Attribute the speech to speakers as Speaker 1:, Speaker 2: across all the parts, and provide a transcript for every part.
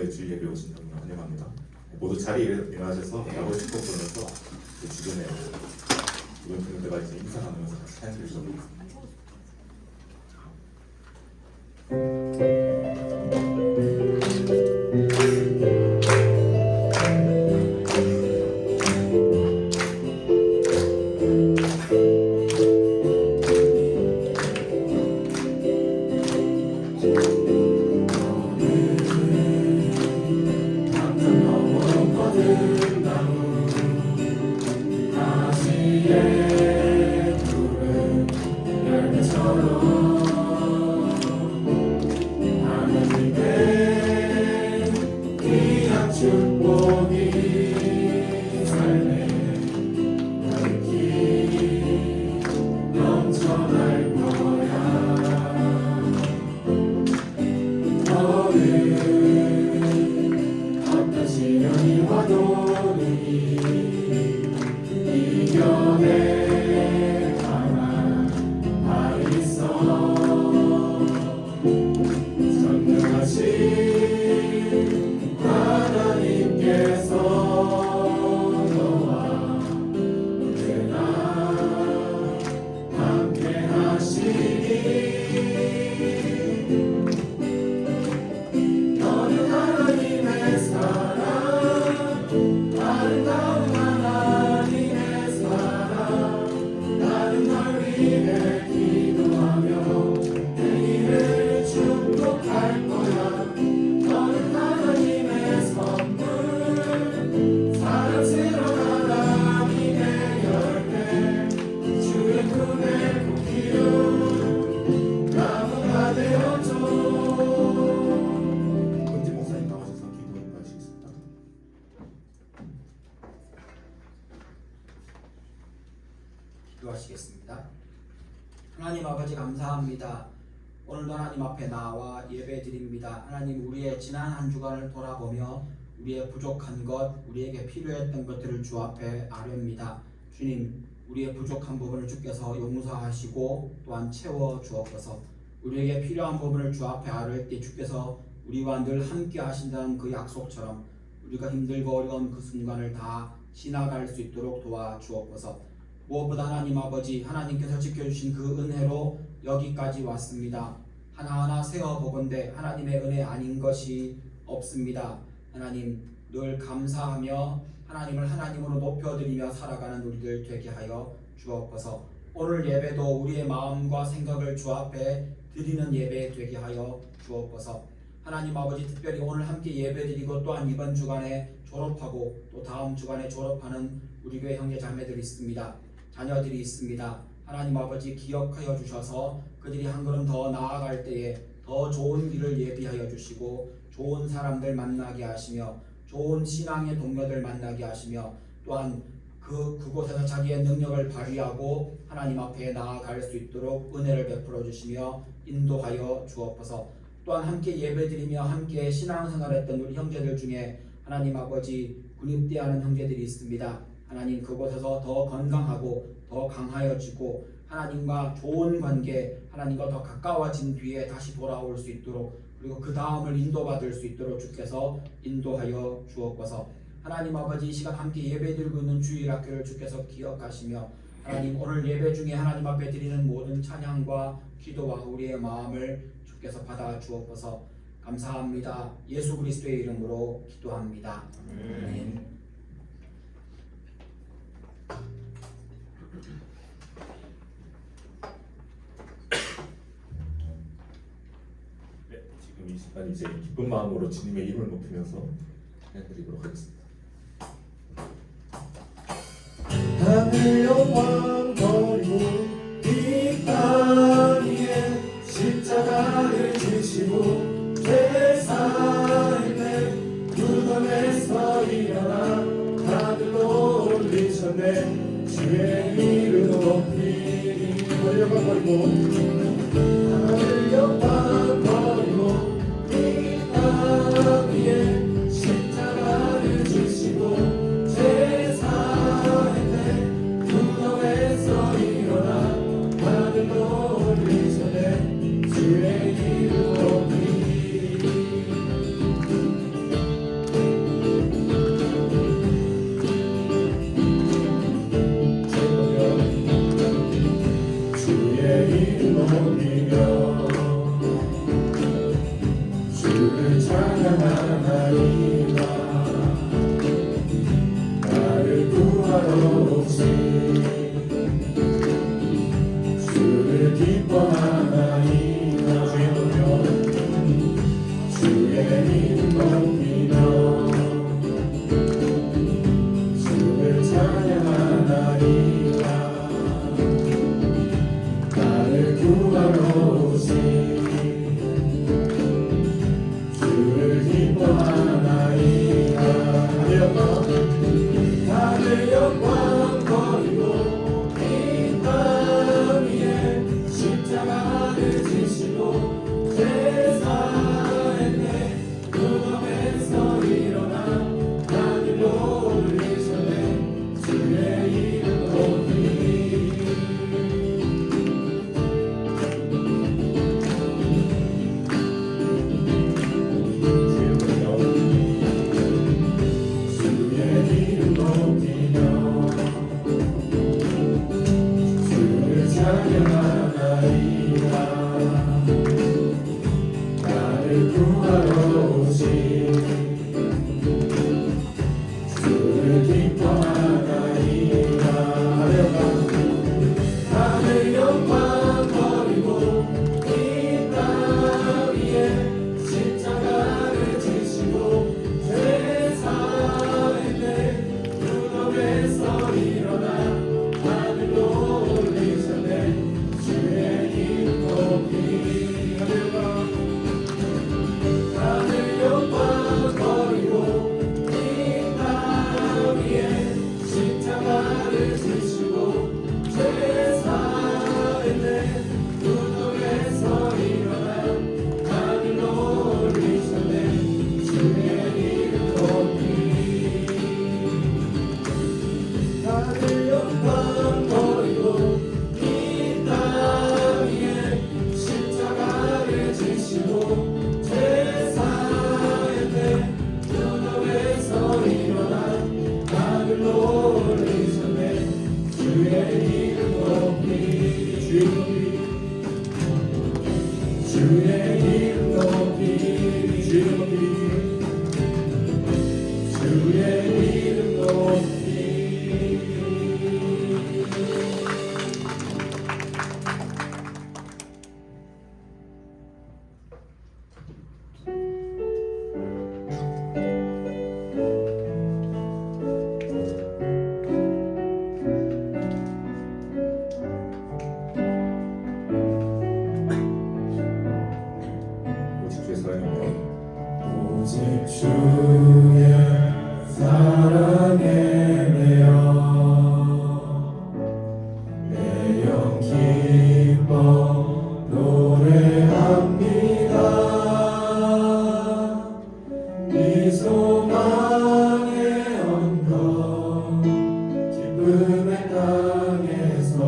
Speaker 1: 오랜만에 주일 예배 오신 여러분 환영합니다. 모두 자리에 일어나셔서 아버지 축복 부르면서 주변에 이번 분들과 이제 인사 나누면서 같이 찬양을 드리겠습니다.
Speaker 2: 기도하시겠습니다. 하나님 아버지 감사합니다. 오늘도 하나님 앞에 나와 예배드립니다. 하나님 우리의 지난 한 주간을 돌아보며 우리의 부족한 것, 우리에게 필요했던 것들을 주 앞에 아뢰옵니다. 주님, 우리의 부족한 부분을 주께서 용서하시고 또한 채워 주옵소서. 우리에게 필요한 부분을 주 앞에 아뢰을 때 주께서 우리와 늘 함께 하신다는 그 약속처럼 우리가 힘들고 어려운 그 순간을 다 지나갈 수 있도록 도와주옵소서. 무엇보다 하나님 아버지, 하나님께서 지켜주신 그 은혜로 여기까지 왔습니다. 하나하나 세어보건대 하나님의 은혜 아닌 것이 없습니다. 하나님 늘 감사하며 하나님을 하나님으로 높여드리며 살아가는 우리들 되게 하여 주옵소서. 오늘 예배도 우리의 마음과 생각을 주 앞에 드리는 예배 되게 하여 주옵소서. 하나님 아버지, 특별히 오늘 함께 예배드리고 또한 이번 주간에 졸업하고 또 다음 주간에 졸업하는 우리 교회 형제 자매들이 있습니다. 자녀들이 있습니다. 하나님 아버지 기억하여 주셔서 그들이 한 걸음 더 나아갈 때에 더 좋은 길을 예비하여 주시고 좋은 사람들 만나게 하시며 좋은 신앙의 동료들 만나게 하시며 또한 그곳에서 자기의 능력을 발휘하고 하나님 앞에 나아갈 수 있도록 은혜를 베풀어 주시며 인도하여 주옵소서. 또한 함께 예배드리며 함께 신앙생활했던 우리 형제들 중에 하나님 아버지 군입대하는 형제들이 있습니다. 하나님 그곳에서 더 건강하고 더 강하여지고 하나님과 좋은 관계, 하나님과 더 가까워진 뒤에 다시 돌아올 수 있도록 그리고 그 다음을 인도받을 수 있도록 주께서 인도하여 주옵소서. 하나님 아버지, 이 시간 함께 예배드리고 있는 주일학교를 주께서 기억하시며 하나님 오늘 예배 중에 하나님 앞에 드리는 모든 찬양과 기도와 우리의 마음을 주께서 받아 주옵소서. 감사합니다. 예수 그리스도의 이름으로 기도합니다. 아멘.
Speaker 1: 지금 이 시간 이제 기쁜 마음으로 주님의 이름을 높이면서 찬양드리도록 하겠습니다.
Speaker 3: 하늘 영광 버리고 이 땅 위에 십자가를 지시고 죄사했네. 무덤에서 일어나 하늘로 올리셨네. 주의 이름 높이리. 하늘 영광 버리고 하늘 영광 버리고 이 땅 위에 십자가를 지시고 나를 구하러 오신 주를 기뻐하나이다. 주의 이름 높이며 주를 찬양하나이다. 나를 구하러 오신 주를 기뻐하나이다. 다들 영광 버리고 이 땅 위에 십자가를 지시고 제사했네. 무덤에서 일어나 하늘로 올리셨네. 주의 이름 높이 주의 이름 높이며 주를 찬양하나이다. 나를 구하러 오신 주를 기뻐하나이다. 하늘 영광 버리고 이 땅 위에 십자가를 지시고 제사했네. 무덤에서 일어나 하늘로 올리셨네. 주의 이름 높이 하늘 영광 버리고 이 땅 위에 십자가를 지시고 제사했네. 무덤에서 일어나 하늘로 올리셨네. 주의 이름 높이 하늘 영광 버리고 이 땅 위에 십자가를 지시고 제사했네. 무덤에서 일어나 하늘로 올리셨네. 주의 이름 높이 주의 이름 높이 주의 이름 높이
Speaker 1: 오직 주의 사랑이며
Speaker 3: 오직 주의 사랑에 매여 내 영 기뻐 노래합니다. 이 소망의 언덕 기쁨의 땅에서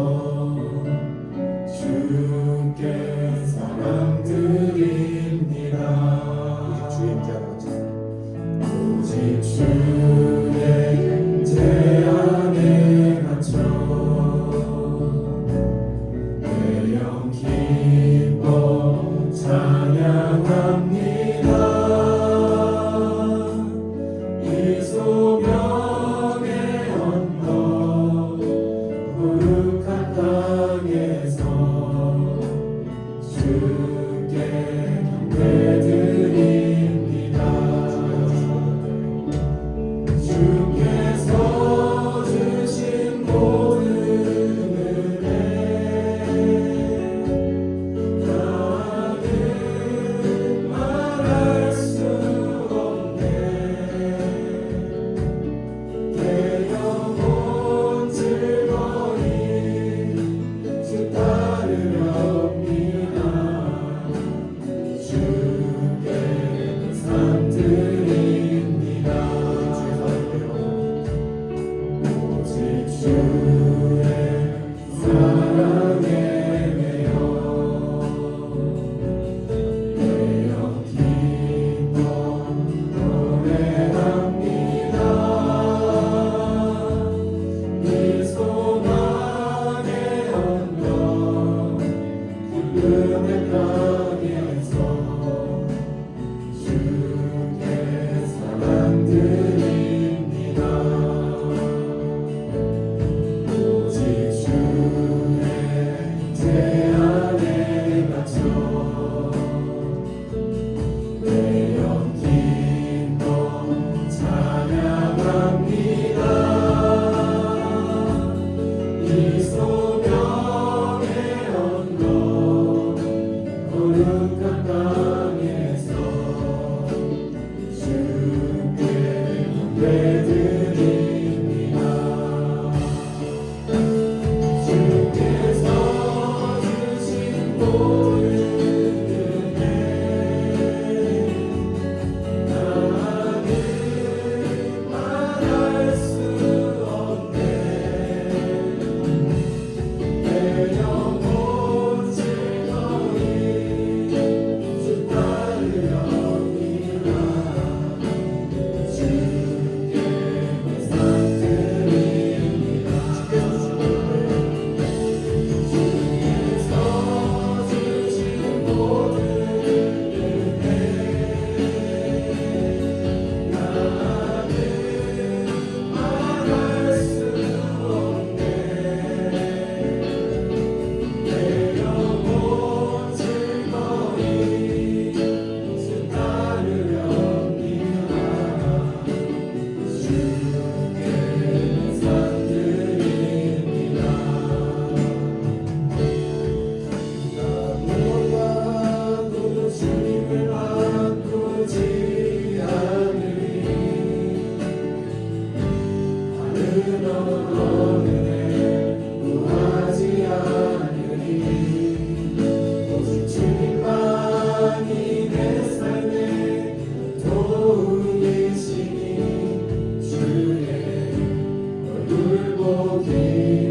Speaker 3: 주께 사랑 드립니다.
Speaker 1: 주의 임재하는 같이
Speaker 3: 오직 주의 제 안에 갇혀 내 영 기뻐 찬양합니다. 이 소명의 언덕 거룩한 땅에서 주께 경배드립니다. 어느 해 구하지 않으리 오직 주님만이 내 삶의 도움이시니 주의 얼굴 보기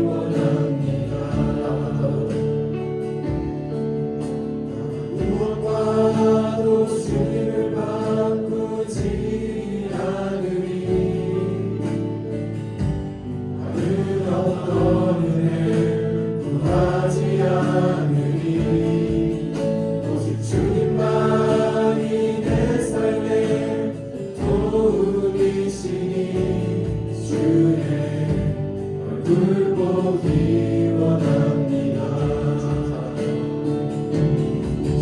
Speaker 3: 원합니다 무엇과도 주님을 바꾸지 않으리 다른 어떤 은혜 구하지 않으리 오직 주님만이 내 삶의 도움이시니 주의 얼굴 보기 원합니다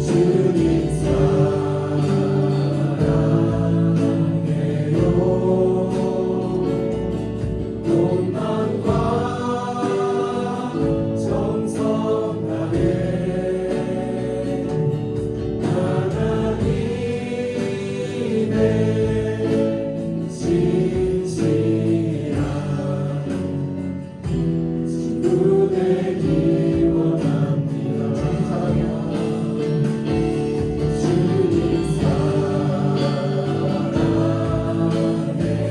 Speaker 3: 주님 사랑해요 온 마음과 정성 다해 하나님의 진실한 친구 되기 원합니다 주님 사랑해요 온 마음과 정성 다해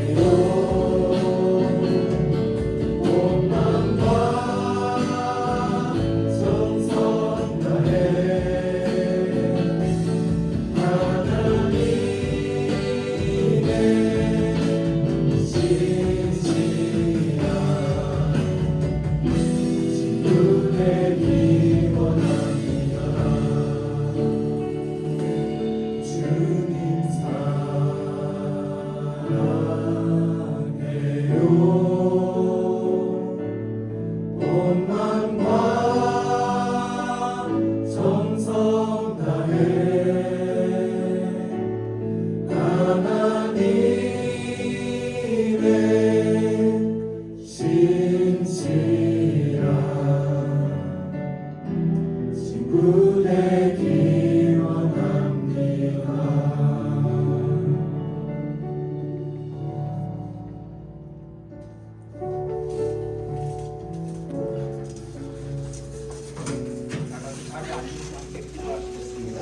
Speaker 3: 하나님의 진실한 친구 되기 원합니다 주님 사랑해요 온 마음과 정성 다해 하나님의 진실한 친구 되기 원합니다
Speaker 2: 나가서 자리에 앉으시면 함께 기도하시겠습니다.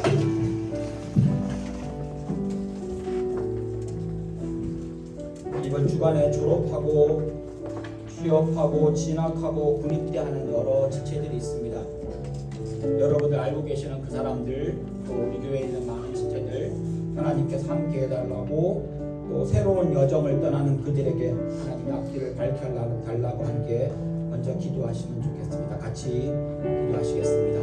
Speaker 2: 이번 주간에 졸업하고 취업하고 진학하고 군입대하는 여러 지체들이 있습니다. 여러분들 알고 계시는 그 사람들 또 우리 교회에 있는 많은 지체들 하나님께서 함께 해달라고 또 새로운 여정을 떠나는 그들에게 하나님의 앞길을 밝혀달라고 함께 먼저 기도하시면 좋겠습니다. 같이 기도하시겠습니다.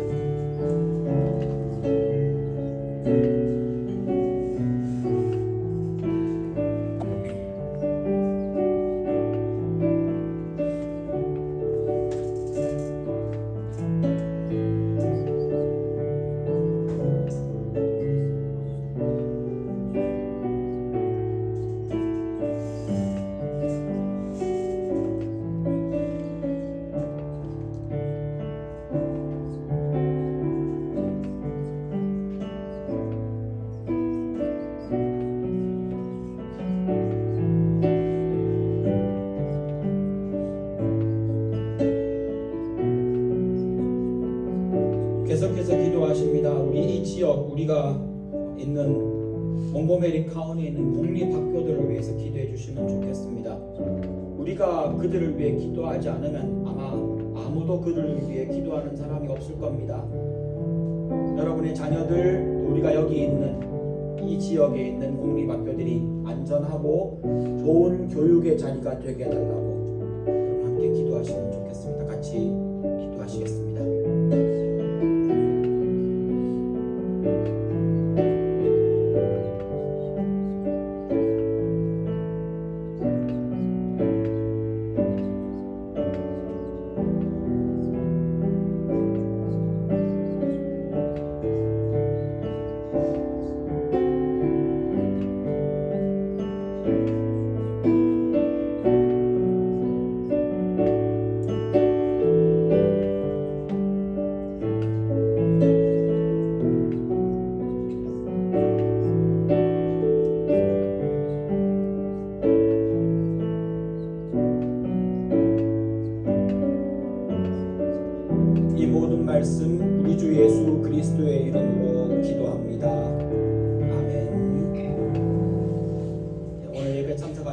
Speaker 2: 계속해서 기도하십니다. 우리 이 지역 우리가 있는 몽고메리 카운티에 있는 공립학교들을 위해서 기도해 주시면 좋겠습니다. 우리가 그들을 위해 기도하지 않으면 아마 아무도 그들을 위해 기도하는 사람이 없을 겁니다. 여러분의 자녀들 또 우리가 여기 있는 이 지역에 있는 공립학교들이 안전하고 좋은 교육의 자리가 되게 해달라고 여러분 함께 기도하시면 좋겠습니다. 같이 기도하시겠습니다.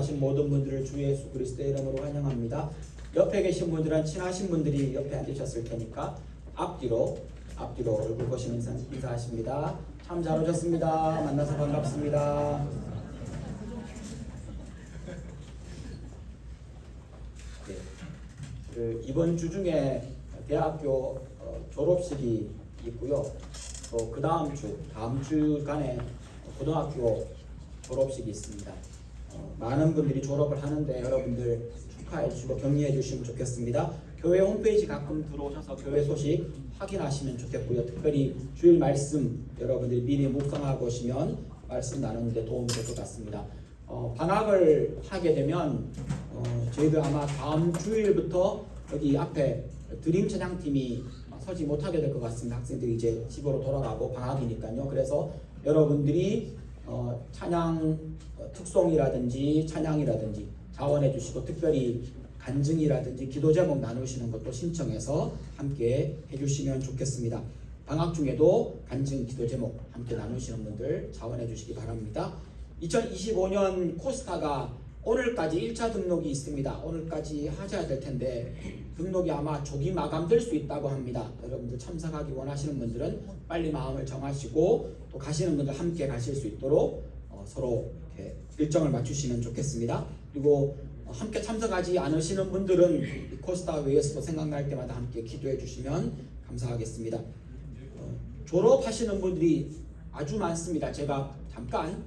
Speaker 2: 졸업하신 모든 분들을 주 예수 그리스도의 이름으로 환영합니다. 옆에 계신 분들은 친하신 분들이 옆에 앉으셨을 테니까 앞뒤로 얼굴 보시면서 인사하십니다. 참 잘 오셨습니다. 만나서 반갑습니다. 네. 이번 주 중에 대학교 졸업식이 있고요. 또 그 다음 주간에 고등학교 졸업식이 있습니다. 많은 분들이 졸업을 하는데 여러분들 축하해 주시고 격려해 주시면 좋겠습니다. 교회 홈페이지 가끔 들어오셔서 교회 소식 확인하시면 좋겠고요. 특별히 주일 말씀 여러분들이 미리 묵상하고 오시면 말씀 나누는데 도움이 될 것 같습니다. 방학을 하게 되면 저희들 아마 다음 주일부터 여기 앞에 드림 찬양팀이 서지 못하게 될 것 같습니다. 학생들이 이제 집으로 돌아가고 방학이니까요. 그래서 여러분들이 찬양 특송이라든지 찬양이라든지 자원해 주시고 특별히 간증이라든지 기도 제목 나누시는 것도 신청해서 함께 해주시면 좋겠습니다. 방학 중에도 간증 기도 제목 함께 나누시는 분들 자원해 주시기 바랍니다. 2025년 코스타가 오늘까지 1차 등록이 있습니다. 오늘까지 하셔야 될 텐데 등록이 아마 조기 마감될 수 있다고 합니다. 여러분들 참석하기 원하시는 분들은 빨리 마음을 정하시고 또 가시는 분들 함께 가실 수 있도록 서로 이렇게 일정을 맞추시면 좋겠습니다. 그리고 함께 참석하지 않으시는 분들은 이 코스타 외에서도 생각날 때마다 함께 기도해 주시면 감사하겠습니다. 졸업하시는 분들이 아주 많습니다. 제가 잠깐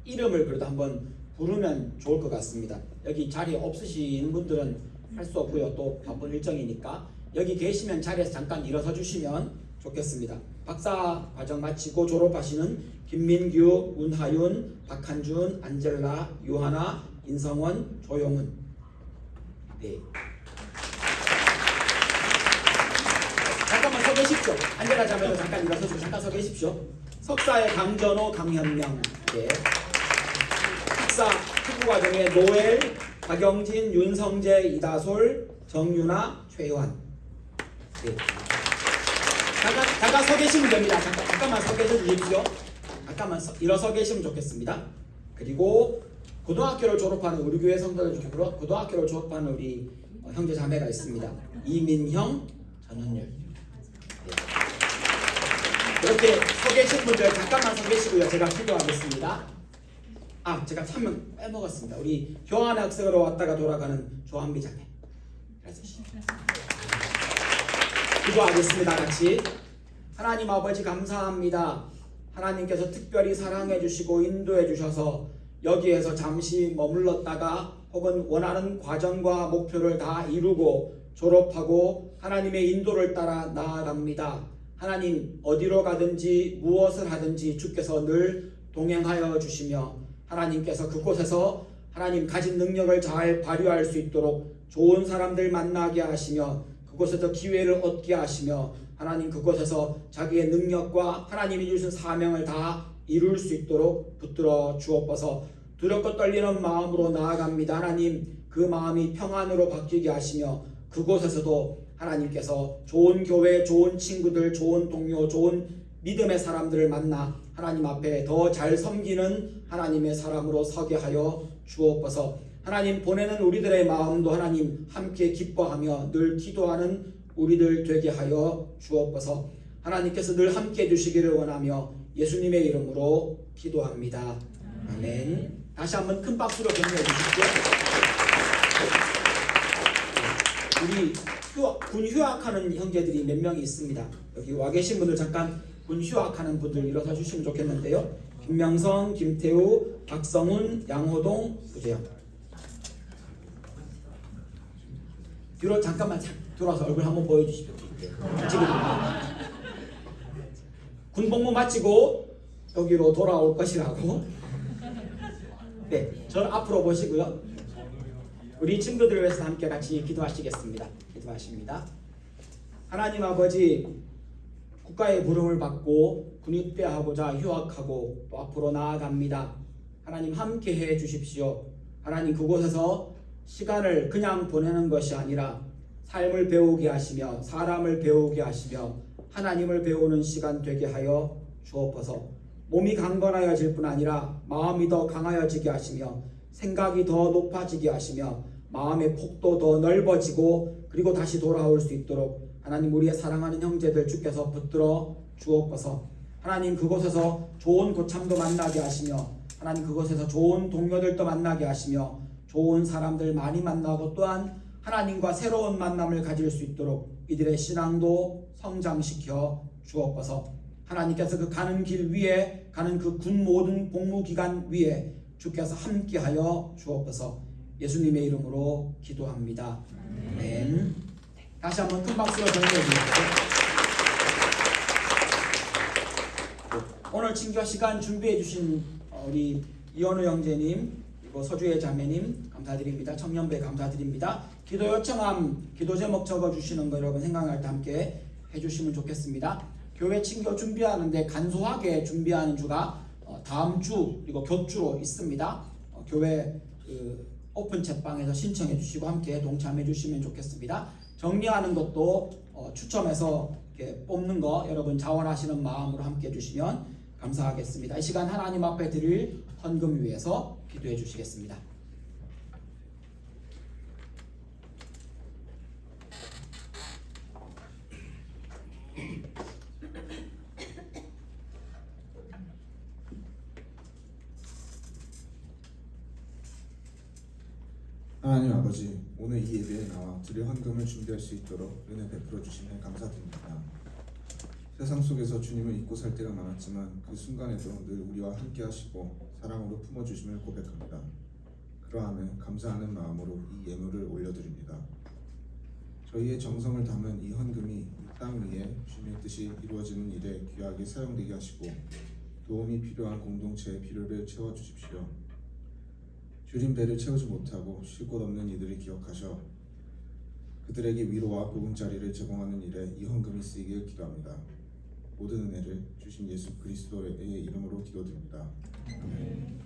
Speaker 2: 이름을 그래도 한번 부르면 좋을 것 같습니다. 여기 자리에 없으신 분들은 할 수 없고요. 또 바쁜 일정이니까 여기 계시면 자리에서 잠깐 일어서 주시면 좋겠습니다. 박사 과정 마치고 졸업하시는 김민규, 문하윤, 박한준, 안젤라, 유하나, 인성원, 조용은. 네. 잠깐만 서 계십시오. 안젤라 자매도 잠깐 일어서 주시고 잠깐 서 계십시오. 석사의 강전호, 강현명. 네. 학사 특구과정의 노엘, 박영진, 윤성재, 이다솔, 정유나, 최효환. 네. 잠깐 서 계시면 됩니다. 잠깐만 서 계셔 주십시오. 잠깐만 일어서 계시면 좋겠습니다. 그리고 고등학교를 졸업하는 우리 교회 성도들 중에 고등학교를 졸업하는 우리 형제 자매가 있습니다. 이민형, 전현율. 네. 이렇게 서 계신 분들 잠깐만 서 계시고요. 제가 기도하겠습니다. 제가 3명 빼먹었습니다. 우리 교환 학생으로 왔다가 돌아가는 조한비 자매. 기도하겠습니다. 같이. 하나님 아버지 감사합니다. 하나님께서 특별히 사랑해 주시고 인도해 주셔서 여기에서 잠시 머물렀다가 혹은 원하는 과정과 목표를 다 이루고 졸업하고 하나님의 인도를 따라 나아갑니다. 하나님 어디로 가든지 무엇을 하든지 주께서 늘 동행하여 주시며 하나님께서 그곳에서 하나님 가진 능력을 잘 발휘할 수 있도록 좋은 사람들 만나게 하시며 그곳에서 기회를 얻게 하시며 하나님 그곳에서 자기의 능력과 하나님이 주신 사명을 다 이룰 수 있도록 붙들어 주옵소서. 두렵고 떨리는 마음으로 나아갑니다. 하나님 그 마음이 평안으로 바뀌게 하시며 그곳에서도 하나님께서 좋은 교회, 좋은 친구들, 좋은 동료, 좋은 믿음의 사람들을 만나 하나님 앞에 더 잘 섬기는 하나님의 사람으로 서게 하여 주옵소서. 하나님 보내는 우리들의 마음도 하나님 함께 기뻐하며 늘 기도하는 우리들 되게 하여 주옵소서. 하나님께서 늘 함께 해주시기를 원하며 예수님의 이름으로 기도합니다. 아멘. 다시 한번 큰 박수로 격려해 주십시오. 우리 군 휴학하는 형제들이 몇 명이 있습니다. 여기 와 계신 분들 잠깐 군 휴학하는 분들 일어서 주시면 좋겠는데요. 김명성, 김태우, 박성훈, 양호동, 구재영. 뒤로 잠깐만 돌아서 얼굴 한번 보여주십시오. 군 복무 마치고 여기로 돌아올 것이라고. 네, 저를 앞으로 보시고요. 우리 친구들을 위해서 함께 같이 기도하시겠습니다. 기도하십니다. 하나님 아버지, 국가의 부름을 받고 군입대하고자 휴학하고 또 앞으로 나아갑니다. 하나님 함께 해 주십시오. 하나님 그곳에서 시간을 그냥 보내는 것이 아니라 삶을 배우게 하시며 사람을 배우게 하시며 하나님을 배우는 시간 되게 하여 주옵소서. 몸이 강건하여질 뿐 아니라 마음이 더 강하여지게 하시며 생각이 더 높아지게 하시며 마음의 폭도 더 넓어지고 그리고 다시 돌아올 수 있도록 하나님 우리의 사랑하는 형제들 주께서 붙들어 주옵소서. 하나님 그곳에서 좋은 고참도 만나게 하시며 하나님 그곳에서 좋은 동료들도 만나게 하시며 좋은 사람들 많이 만나고 또한 하나님과 새로운 만남을 가질 수 있도록 이들의 신앙도 성장시켜 주옵소서. 하나님께서 그 가는 길 위에 가는 그 군 모든 복무기간 위에 주께서 함께하여 주옵소서. 예수님의 이름으로 기도합니다. 아멘. 다시 한번 큰 박수로 전해해 주십시오. 오늘 친교 시간 준비해 주신 우리 이현우 형제님 그리고 서주의 자매님 감사드립니다. 청년부에 감사드립니다. 기도 요청함 기도 제목 적어주시는 거 여러분 생각날 때 함께 해주시면 좋겠습니다. 교회 친교 준비하는데 간소하게 준비하는 주가 다음 주 그리고 겹주로 있습니다. 교회 오픈 채방에서 신청해 주시고 함께 동참해 주시면 좋겠습니다. 정리하는 것도 추첨해서 이렇게 뽑는 거 여러분 자원하시는 마음으로 함께 해주시면 감사하겠습니다. 이 시간 하나님 앞에 드릴 헌금 위해서 기도해 주시겠습니다.
Speaker 4: 하나님 아버지, 오늘 이 예배에 나와 드릴 헌금을 준비할 수 있도록 은혜 베풀어 주시면 감사드립니다. 세상 속에서 주님을 잊고 살 때가 많았지만 그 순간에도 늘 우리와 함께 하시고 사랑으로 품어주심을 고백합니다. 그러함에 감사하는 마음으로 이 예물을 올려드립니다. 저희의 정성을 담은 이 헌금이 이 땅 위에 주님의 뜻이 이루어지는 일에 귀하게 사용되게 하시고 도움이 필요한 공동체의 필요를 채워주십시오. 줄인 배를 채우지 못하고 쉴 곳 없는 이들을 기억하셔 그들에게 위로와 보금자리를 제공하는 일에 이 헌금이 쓰이길 기도합니다. 모든 은혜를 주신 예수 그리스도의 이름으로 기도드립니다. 아멘.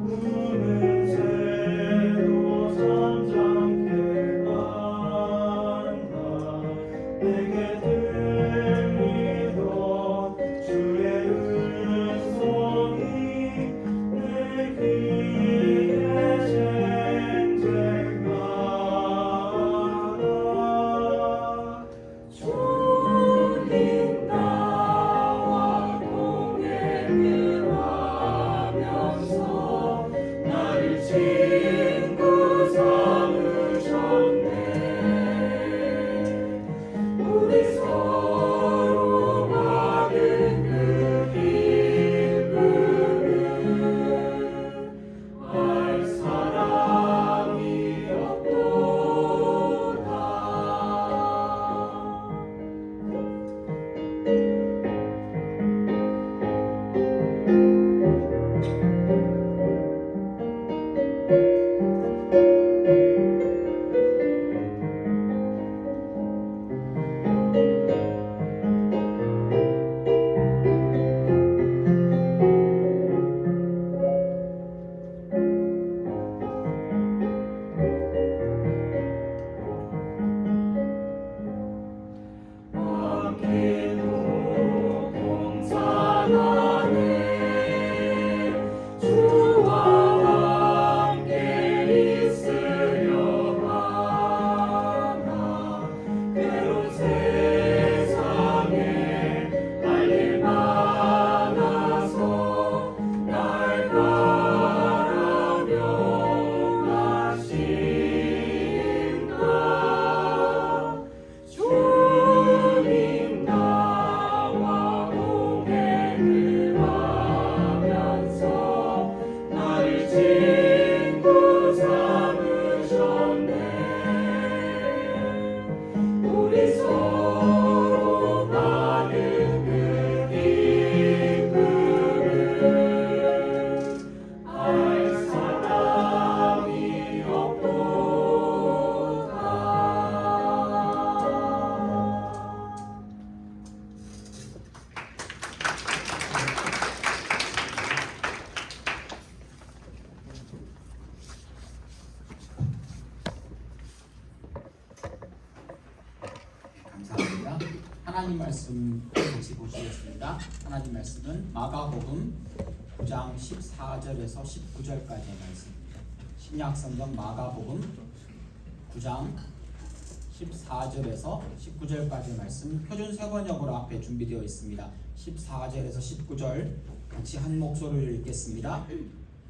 Speaker 3: 우는 새도 잠잠케
Speaker 2: 하나님 말씀 같이 보시겠습니다. 하나님 말씀은 마가복음 9장 14절에서 19절까지의 말씀입니다. 신약성경 마가복음 9장 14절에서 19절까지의 말씀 표준 세번역으로 앞에 준비되어 있습니다. 14절에서 19절 같이 한 목소리를 읽겠습니다.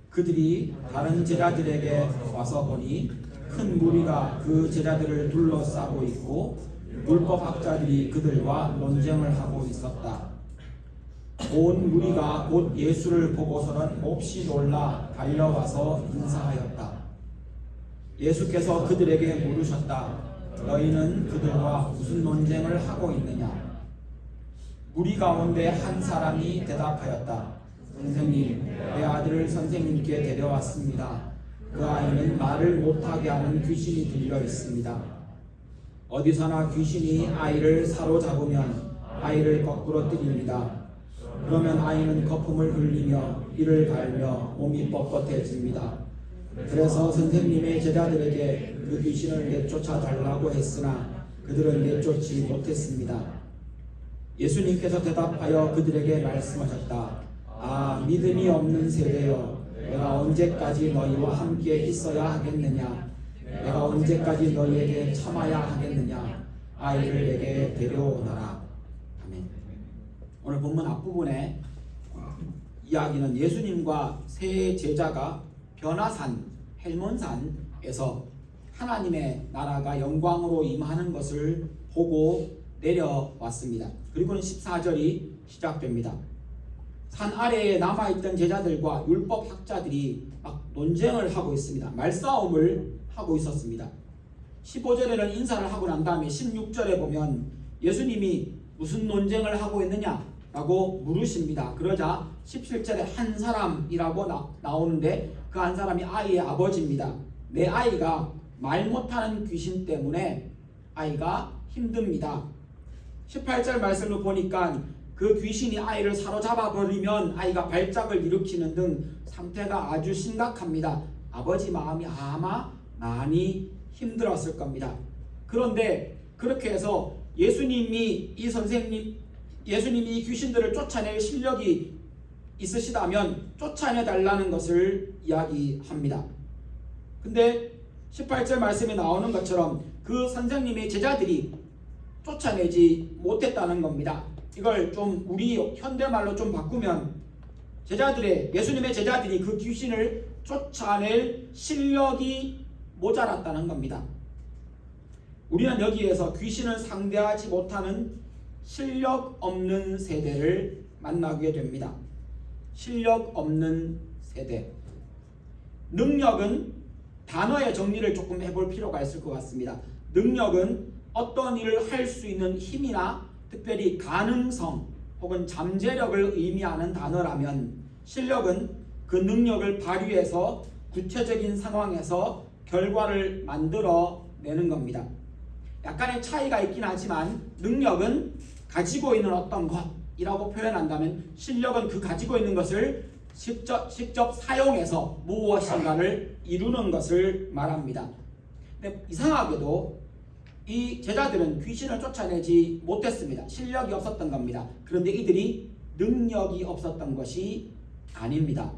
Speaker 2: 그들이 다른 제자들에게 와서 보니 큰 무리가 그 제자들을 둘러싸고 있고 율법학자들이 그들과 논쟁을 하고 있었다. 온 무리가 곧 예수를 보고서는 몹시 놀라 달려와서 인사하였다. 예수께서 그들에게 물으셨다. 너희는 그들과 무슨 논쟁을 하고 있느냐? 무리 가운데 한 사람이 대답하였다. 선생님, 내 아들을 선생님께 데려왔습니다. 그 아이는 말을 못하게 하는 귀신이 들려 있습니다. 어디서나 귀신이 아이를 사로잡으면 아이를 거꾸로 때립니다. 그러면 아이는 거품을 흘리며 이를 갈며 몸이 뻣뻣해집니다. 그래서 선생님의 제자들에게 그 귀신을 내쫓아 달라고 했으나 그들은 내쫓지 못했습니다. 예수님께서 대답하여 그들에게 말씀하셨다. 아, 믿음이 없는 세대여, 내가 언제까지 너희와 함께 있어야 하겠느냐? 내가 언제까지 너희에게 참아야 하겠느냐? 아이를 내게 데려오너라. 아멘. 오늘 본문 앞부분에 이야기는 예수님과 세 제자가 변화산, 헬몬산에서 하나님의 나라가 영광으로 임하는 것을 보고 내려왔습니다. 그리고는 14절이 시작됩니다. 산 아래에 남아있던 제자들과 율법학자들이 막 논쟁을 하고 있습니다. 말싸움을 하고 있었습니다. 15절에는 인사를 하고 난 다음에 16절에 보면 예수님이 무슨 논쟁을 하고 있느냐라고 물으십니다. 그러자 17절에 한 사람이라고 나오는데 그 한 사람이 아이의 아버지입니다. 내 아이가 말 못하는 귀신 때문에 아이가 힘듭니다. 18절 말씀을 보니까 그 귀신이 아이를 사로잡아 버리면 아이가 발작을 일으키는 등 상태가 아주 심각합니다. 아버지 마음이 아마 많이 힘들었을 겁니다. 그런데 그렇게 해서 예수님이 이 귀신들을 쫓아낼 실력이 있으시다면 쫓아내달라는 것을 이야기합니다. 근데 18절 말씀에 나오는 것처럼 그 선생님의 제자들이 쫓아내지 못했다는 겁니다. 이걸 좀 우리 현대말로 좀 바꾸면 예수님의 제자들이 그 귀신을 쫓아낼 실력이 모자랐다는 겁니다. 우리는 여기에서 귀신을 상대하지 못하는 실력 없는 세대를 만나게 됩니다. 실력 없는 세대. 능력은 단어의 정리를 조금 해볼 필요가 있을 것 같습니다. 능력은 어떤 일을 할 수 있는 힘이나 특별히 가능성 혹은 잠재력을 의미하는 단어라면 실력은 그 능력을 발휘해서 구체적인 상황에서 결과를 만들어내는 겁니다. 약간의 차이가 있긴 하지만 능력은 가지고 있는 어떤 것이라고 표현한다면 실력은 그 가지고 있는 것을 직접 사용해서 무엇인가를 이루는 것을 말합니다. 근데 이상하게도 이 제자들은 귀신을 쫓아내지 못했습니다. 실력이 없었던 겁니다. 그런데 이들이 능력이 없었던 것이 아닙니다.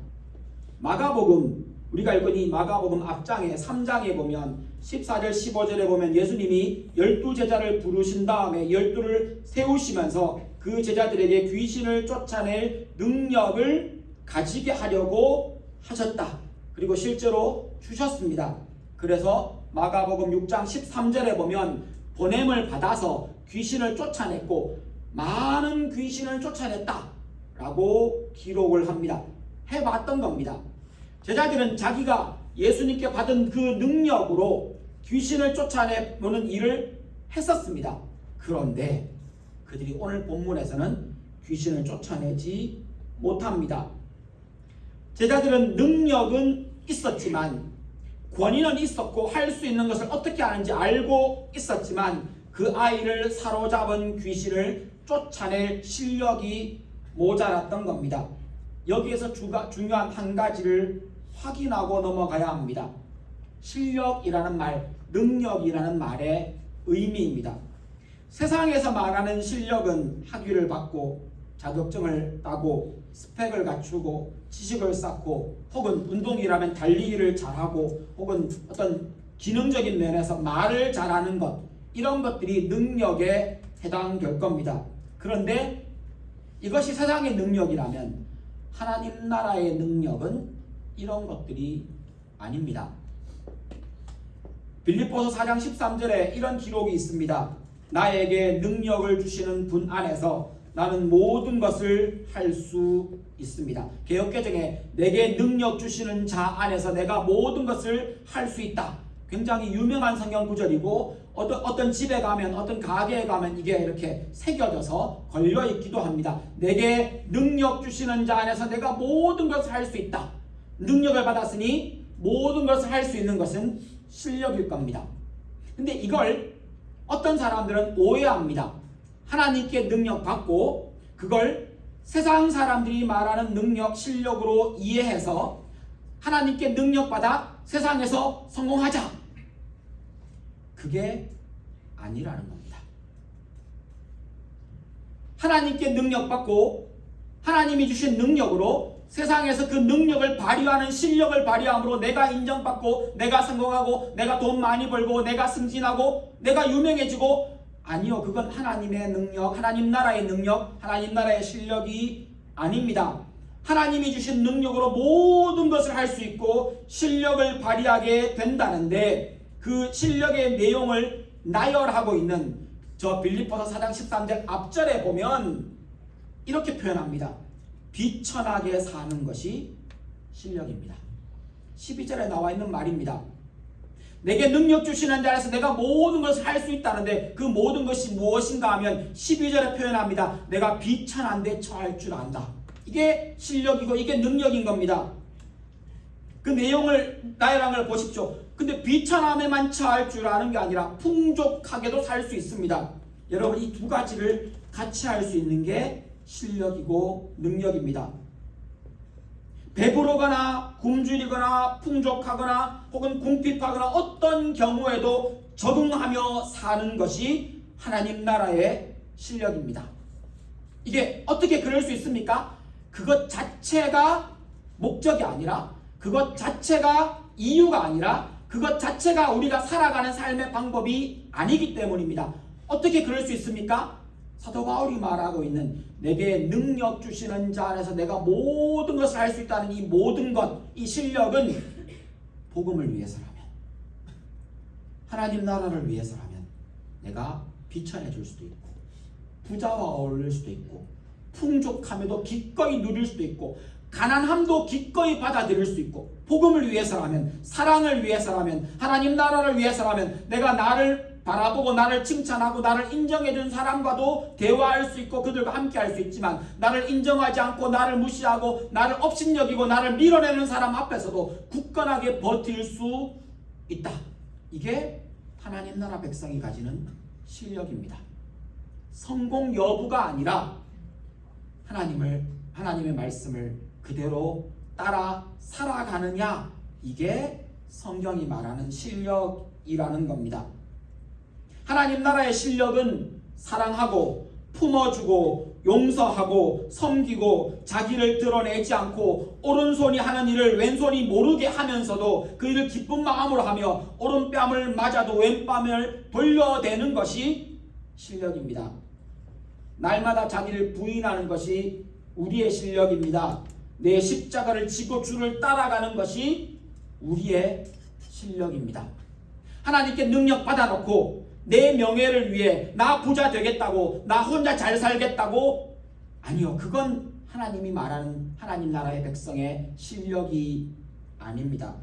Speaker 2: 마가복음, 우리가 읽은 이 마가복음 앞장에 3장에 보면 14절 15절에 보면 예수님이 12제자를 부르신 다음에 12를 세우시면서 그 제자들에게 귀신을 쫓아낼 능력을 가지게 하려고 하셨다. 그리고 실제로 주셨습니다. 그래서 마가복음 6장 13절에 보면 보냄을 받아서 귀신을 쫓아냈고 많은 귀신을 쫓아냈다 라고 기록을 합니다. 해봤던 겁니다. 제자들은 자기가 예수님께 받은 그 능력으로 귀신을 쫓아내는 일을 했었습니다. 그런데 그들이 오늘 본문에서는 귀신을 쫓아내지 못합니다. 제자들은 능력은 있었지만 권위는 있었고 할 수 있는 것을 어떻게 하는지 알고 있었지만 그 아이를 사로잡은 귀신을 쫓아낼 실력이 모자랐던 겁니다. 여기에서 중요한 한 가지를 확인하고 넘어가야 합니다. 실력이라는 말, 능력이라는 말의 의미입니다. 세상에서 말하는 실력은 학위를 받고 자격증을 따고 스펙을 갖추고 지식을 쌓고 혹은 운동이라면 달리기를 잘하고 혹은 어떤 기능적인 면에서 말을 잘하는 것, 이런 것들이 능력에 해당될 겁니다. 그런데 이것이 세상의 능력이라면 하나님 나라의 능력은 이런 것들이 아닙니다. 빌립보서 4장 13절에 이런 기록이 있습니다. 나에게 능력을 주시는 분 안에서 나는 모든 것을 할 수 있습니다. 개역개정에 내게 능력 주시는 자 안에서 내가 모든 것을 할 수 있다. 굉장히 유명한 성경 구절이고 어떤 집에 가면 어떤 가게에 가면 이게 이렇게 새겨져서 걸려 있기도 합니다. 내게 능력 주시는 자 안에서 내가 모든 것을 할 수 있다. 능력을 받았으니 모든 것을 할 수 있는 것은 실력일 겁니다. 근데 이걸 어떤 사람들은 오해합니다. 하나님께 능력 받고 그걸 세상 사람들이 말하는 능력, 실력으로 이해해서 하나님께 능력 받아 세상에서 성공하자. 그게 아니라는 겁니다. 하나님께 능력 받고 하나님이 주신 능력으로 세상에서 그 능력을 발휘하는 실력을 발휘함으로 내가 인정받고 내가 성공하고 내가 돈 많이 벌고 내가 승진하고 내가 유명해지고, 아니요, 그건 하나님의 능력, 하나님 나라의 능력, 하나님 나라의 실력이 아닙니다. 하나님이 주신 능력으로 모든 것을 할 수 있고 실력을 발휘하게 된다는데 그 실력의 내용을 나열하고 있는 저 빌립보서 4장 13절 앞절에 보면 이렇게 표현합니다. 비천하게 사는 것이 실력입니다. 12절에 나와 있는 말입니다. 내게 능력 주시는 자에서 내가 모든 것을 할 수 있다는데 그 모든 것이 무엇인가 하면 12절에 표현합니다. 내가 비천한 데 처할 줄 안다. 이게 실력이고 이게 능력인 겁니다. 그 내용을 나열한 걸 보십시오. 근데 비천함에만 처할 줄 아는 게 아니라 풍족하게도 살 수 있습니다. 여러분, 이 두 가지를 같이 할 수 있는 게 실력이고 능력입니다. 배부르거나 굶주리거나 풍족하거나 혹은 궁핍하거나 어떤 경우에도 적응하며 사는 것이 하나님 나라의 실력입니다. 이게 어떻게 그럴 수 있습니까? 그것 자체가 목적이 아니라, 그것 자체가 이유가 아니라, 그것 자체가 우리가 살아가는 삶의 방법이 아니기 때문입니다. 어떻게 그럴 수 있습니까? 사도 바울이 말하고 있는 내게 능력 주시는 자 안에서 내가 모든 것을 할 수 있다는 이 모든 것, 이 실력은 복음을 위해서라면, 하나님 나라를 위해서라면 내가 비천해 줄 수도 있고 부자와 어울릴 수도 있고 풍족함에도 기꺼이 누릴 수도 있고 가난함도 기꺼이 받아들일 수 있고, 복음을 위해서라면, 사랑을 위해서라면, 하나님 나라를 위해서라면 내가 나를 바라보고 나를 칭찬하고 나를 인정해준 사람과도 대화할 수 있고 그들과 함께 할 수 있지만, 나를 인정하지 않고 나를 무시하고 나를 업신여기고 나를 밀어내는 사람 앞에서도 굳건하게 버틸 수 있다. 이게 하나님 나라 백성이 가지는 실력입니다. 성공 여부가 아니라 하나님의 말씀을 그대로 따라 살아가느냐, 이게 성경이 말하는 실력이라는 겁니다. 하나님 나라의 실력은 사랑하고 품어주고 용서하고 섬기고 자기를 드러내지 않고 오른손이 하는 일을 왼손이 모르게 하면서도 그 일을 기쁜 마음으로 하며 오른뺨을 맞아도 왼뺨을 돌려대는 것이 실력입니다. 날마다 자기를 부인하는 것이 우리의 실력입니다. 내 십자가를 지고 주를 따라가는 것이 우리의 실력입니다. 하나님께 능력 받아놓고 내 명예를 위해 나 부자 되겠다고, 나 혼자 잘 살겠다고, 아니요, 그건 하나님이 말하는 하나님 나라의 백성의 실력이 아닙니다.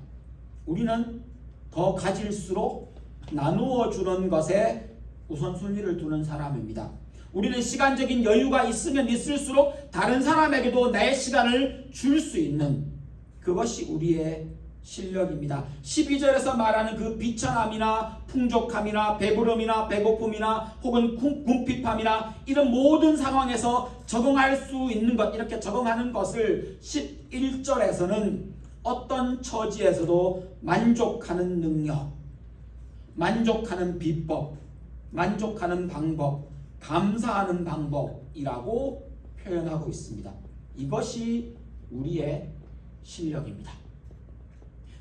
Speaker 2: 우리는 더 가질수록 나누어 주는 것에 우선순위를 두는 사람입니다. 우리는 시간적인 여유가 있으면 있을수록 다른 사람에게도 내 시간을 줄 수 있는, 그것이 우리의 실력입니다. 12절에서 말하는 그 비천함이나 풍족함이나 배부름이나 배고픔이나 혹은 궁핍함이나 이런 모든 상황에서 적응할 수 있는 것, 이렇게 적응하는 것을 11절에서는 어떤 처지에서도 만족하는 능력, 만족하는 비법, 만족하는 방법, 감사하는 방법이라고 표현하고 있습니다. 이것이 우리의 실력입니다.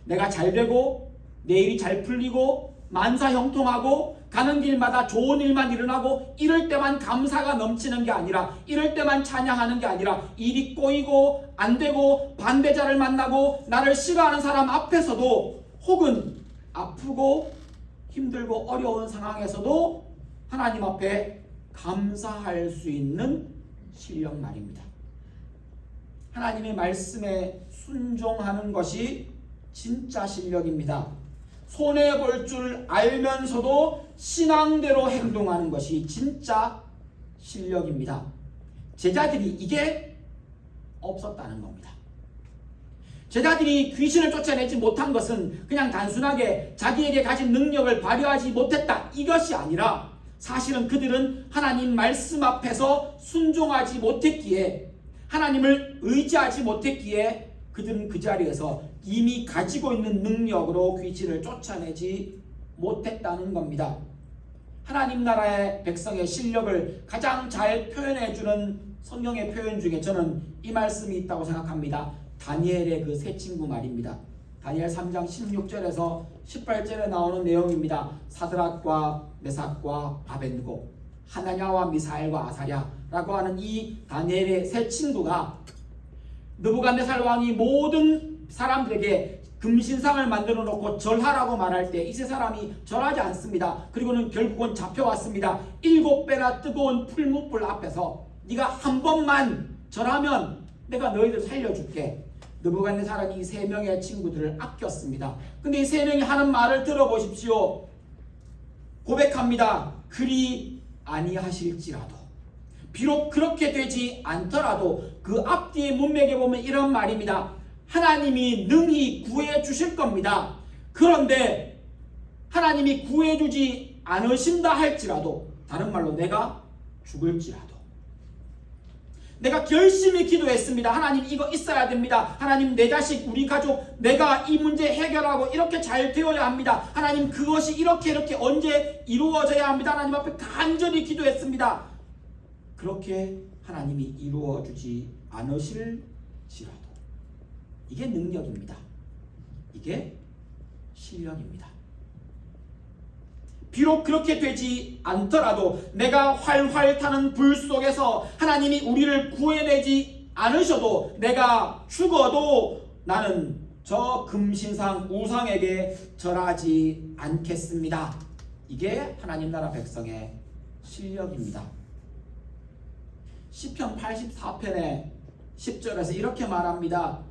Speaker 2: 내가 잘 되고 내 일이 잘 풀리고 만사형통하고 가는 길마다 좋은 일만 일어나고 이럴 때만 감사가 넘치는 게 아니라, 이럴 때만 찬양하는 게 아니라, 일이 꼬이고 안 되고 반대자를 만나고 나를 싫어하는 사람 앞에서도, 혹은 아프고 힘들고 어려운 상황에서도 하나님 앞에 감사할 수 있는 실력 말입니다. 하나님의 말씀에 순종하는 것이 진짜 실력입니다. 손해볼 줄 알면서도 신앙대로 행동하는 것이 진짜 실력입니다. 제자들이 이게 없었다는 겁니다. 제자들이 귀신을 쫓아내지 못한 것은 그냥 단순하게 자기에게 가진 능력을 발휘하지 못했다, 이것이 아니라 사실은 그들은 하나님 말씀 앞에서 순종하지 못했기에, 하나님을 의지하지 못했기에 그들은 그 자리에서 이미 가지고 있는 능력으로 귀신을 쫓아내지 못했다는 겁니다. 하나님 나라의 백성의 실력을 가장 잘 표현해주는 성경의 표현 중에 저는 이 말씀이 있다고 생각합니다. 다니엘의 그 세 친구 말입니다. 다니엘 3장 16절에서 18절에 나오는 내용입니다. 사드락과 메삭과 아벤느고, 하나냐와 미사엘과 아사랴라고 하는 이 다니엘의 세 친구가 느부갓네살 왕이 모든 사람들에게 금신상을 만들어 놓고 절하라고 말할 때 이 세 사람이 절하지 않습니다. 그리고는 결국은 잡혀왔습니다. 7배나 뜨거운 풀무불 앞에서 네가 한 번만 절하면 내가 너희들 살려줄게. 느부갓네살은 이 세 명의 친구들을 아꼈습니다. 근데 이 세 명이 하는 말을 들어보십시오. 고백합니다. 그리 아니하실지라도, 비록 그렇게 되지 않더라도, 그 앞뒤의 문맥에 보면 이런 말입니다. 하나님이 능히 구해 주실 겁니다. 그런데 하나님이 구해 주지 않으신다 할지라도, 다른 말로 내가 죽을지라도, 내가 열심히 기도했습니다. 하나님 이거 있어야 됩니다. 하나님 내 자식, 우리 가족, 내가 이 문제 해결하고 이렇게 잘 되어야 합니다. 하나님 그것이 이렇게 언제 이루어져야 합니다. 하나님 앞에 간절히 기도했습니다. 그렇게 하나님이 이루어주지 않으실지라도, 이게 능력입니다. 이게 실력입니다. 비록 그렇게 되지 않더라도, 내가 활활 타는 불 속에서 하나님이 우리를 구해내지 않으셔도, 내가 죽어도 나는 저 금신상 우상에게 절하지 않겠습니다. 이게 하나님 나라 백성의 실력입니다. 시편 84편의 10절에서 이렇게 말합니다.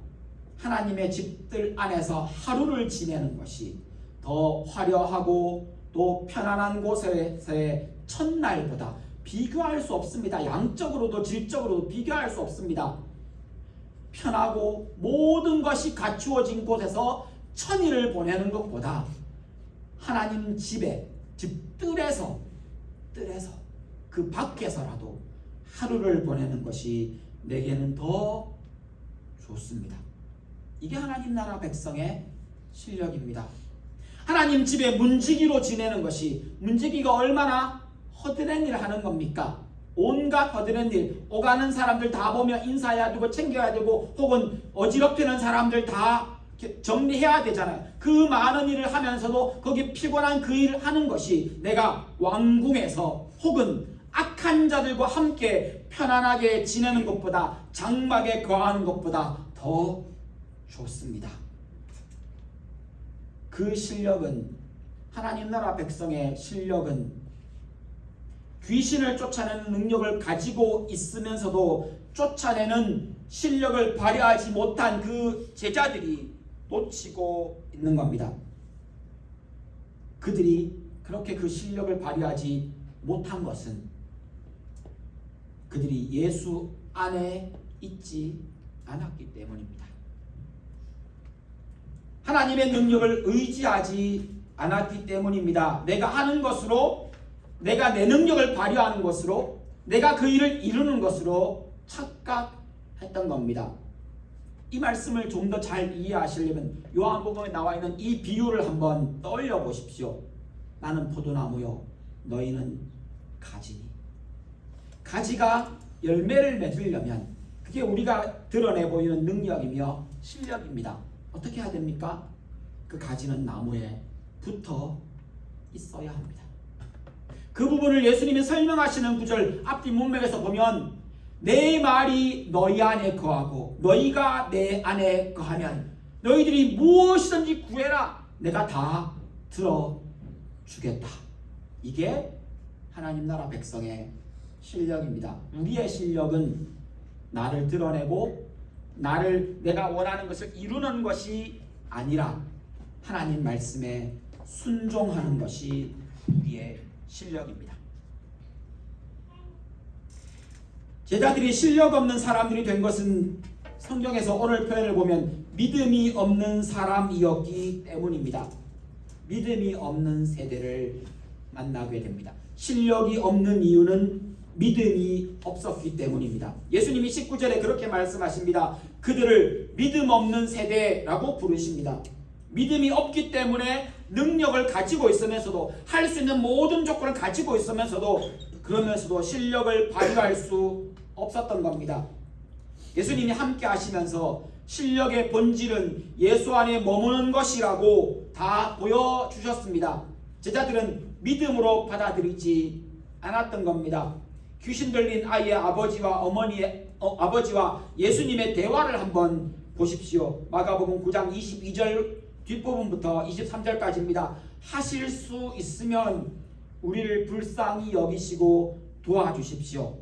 Speaker 2: 하나님의 집들 안에서 하루를 지내는 것이 더 화려하고 또 편안한 곳에서의 첫날보다 비교할 수 없습니다. 양적으로도 질적으로도 비교할 수 없습니다. 편하고 모든 것이 갖추어진 곳에서 천일을 보내는 것보다 하나님 집에, 집뜰에서 그 밖에서라도 하루를 보내는 것이 내게는 더 좋습니다. 이게 하나님 나라 백성의 실력입니다. 하나님 집에 문지기로 지내는 것이, 문지기가 얼마나 허드렛 일을 하는 겁니까? 온갖 허드렛 일, 오가는 사람들 다 보면 인사해야 되고 챙겨야 되고, 혹은 어지럽히는 사람들 다 정리해야 되잖아요. 그 많은 일을 하면서도 거기 피곤한 그 일을 하는 것이 내가 왕궁에서 혹은 악한 자들과 함께 편안하게 지내는 것보다, 장막에 거하는 것보다 더 좋습니다. 그 실력은, 하나님 나라 백성의 실력은 귀신을 쫓아내는 능력을 가지고 있으면서도 쫓아내는 실력을 발휘하지 못한 그 제자들이 놓치고 있는 겁니다. 그들이 그렇게 그 실력을 발휘하지 못한 것은 그들이 예수 안에 있지 않았기 때문입니다. 하나님의 능력을 의지하지 않았기 때문입니다. 내가 하는 것으로, 내가 내 능력을 발휘하는 것으로, 내가 그 일을 이루는 것으로 착각했던 겁니다. 이 말씀을 좀 더 잘 이해하시려면 요한복음에 나와 있는 이 비유를 한번 떠올려 보십시오. 나는 포도나무요, 너희는 가지니. 가지가 열매를 맺으려면 그게 우리가 드러내 보이는 능력이며 실력입니다. 어떻게 해야 됩니까? 그 가지는 나무에 붙어 있어야 합니다. 그 부분을 예수님이 설명하시는 구절 앞뒤 문맥에서 보면 내 말이 너희 안에 거하고 너희가 내 안에 거하면 너희들이 무엇이든지 구해라 내가 다 들어주겠다. 이게 하나님 나라 백성의 실력입니다. 우리의 실력은 나를 드러내고 내가 원하는 것을 이루는 것이 아니라 하나님 말씀에 순종하는 것이 우리의 실력입니다. 제자들이 실력 없는 사람들이 된 것은 성경에서 오늘 표현을 보면 믿음이 없는 사람이었기 때문입니다. 믿음이 없는 세대를 만나게 됩니다. 실력이 없는 이유는 믿음이 없었기 때문입니다. 예수님이 19절에 그렇게 말씀하십니다. 그들을 믿음 없는 세대라고 부르십니다. 믿음이 없기 때문에 능력을 가지고 있으면서도 할 수 있는 모든 조건을 가지고 있으면서도 그러면서도 실력을 발휘할 수 없었던 겁니다. 예수님이 함께 하시면서 실력의 본질은 예수 안에 머무는 것이라고 다 보여주셨습니다. 제자들은 믿음으로 받아들이지 않았던 겁니다. 귀신 들린 아이의 아버지와 예수님의 대화를 한번 보십시오. 마가복음 9장 22절 뒷부분부터 23절까지입니다. 하실 수 있으면 우리를 불쌍히 여기시고 도와주십시오.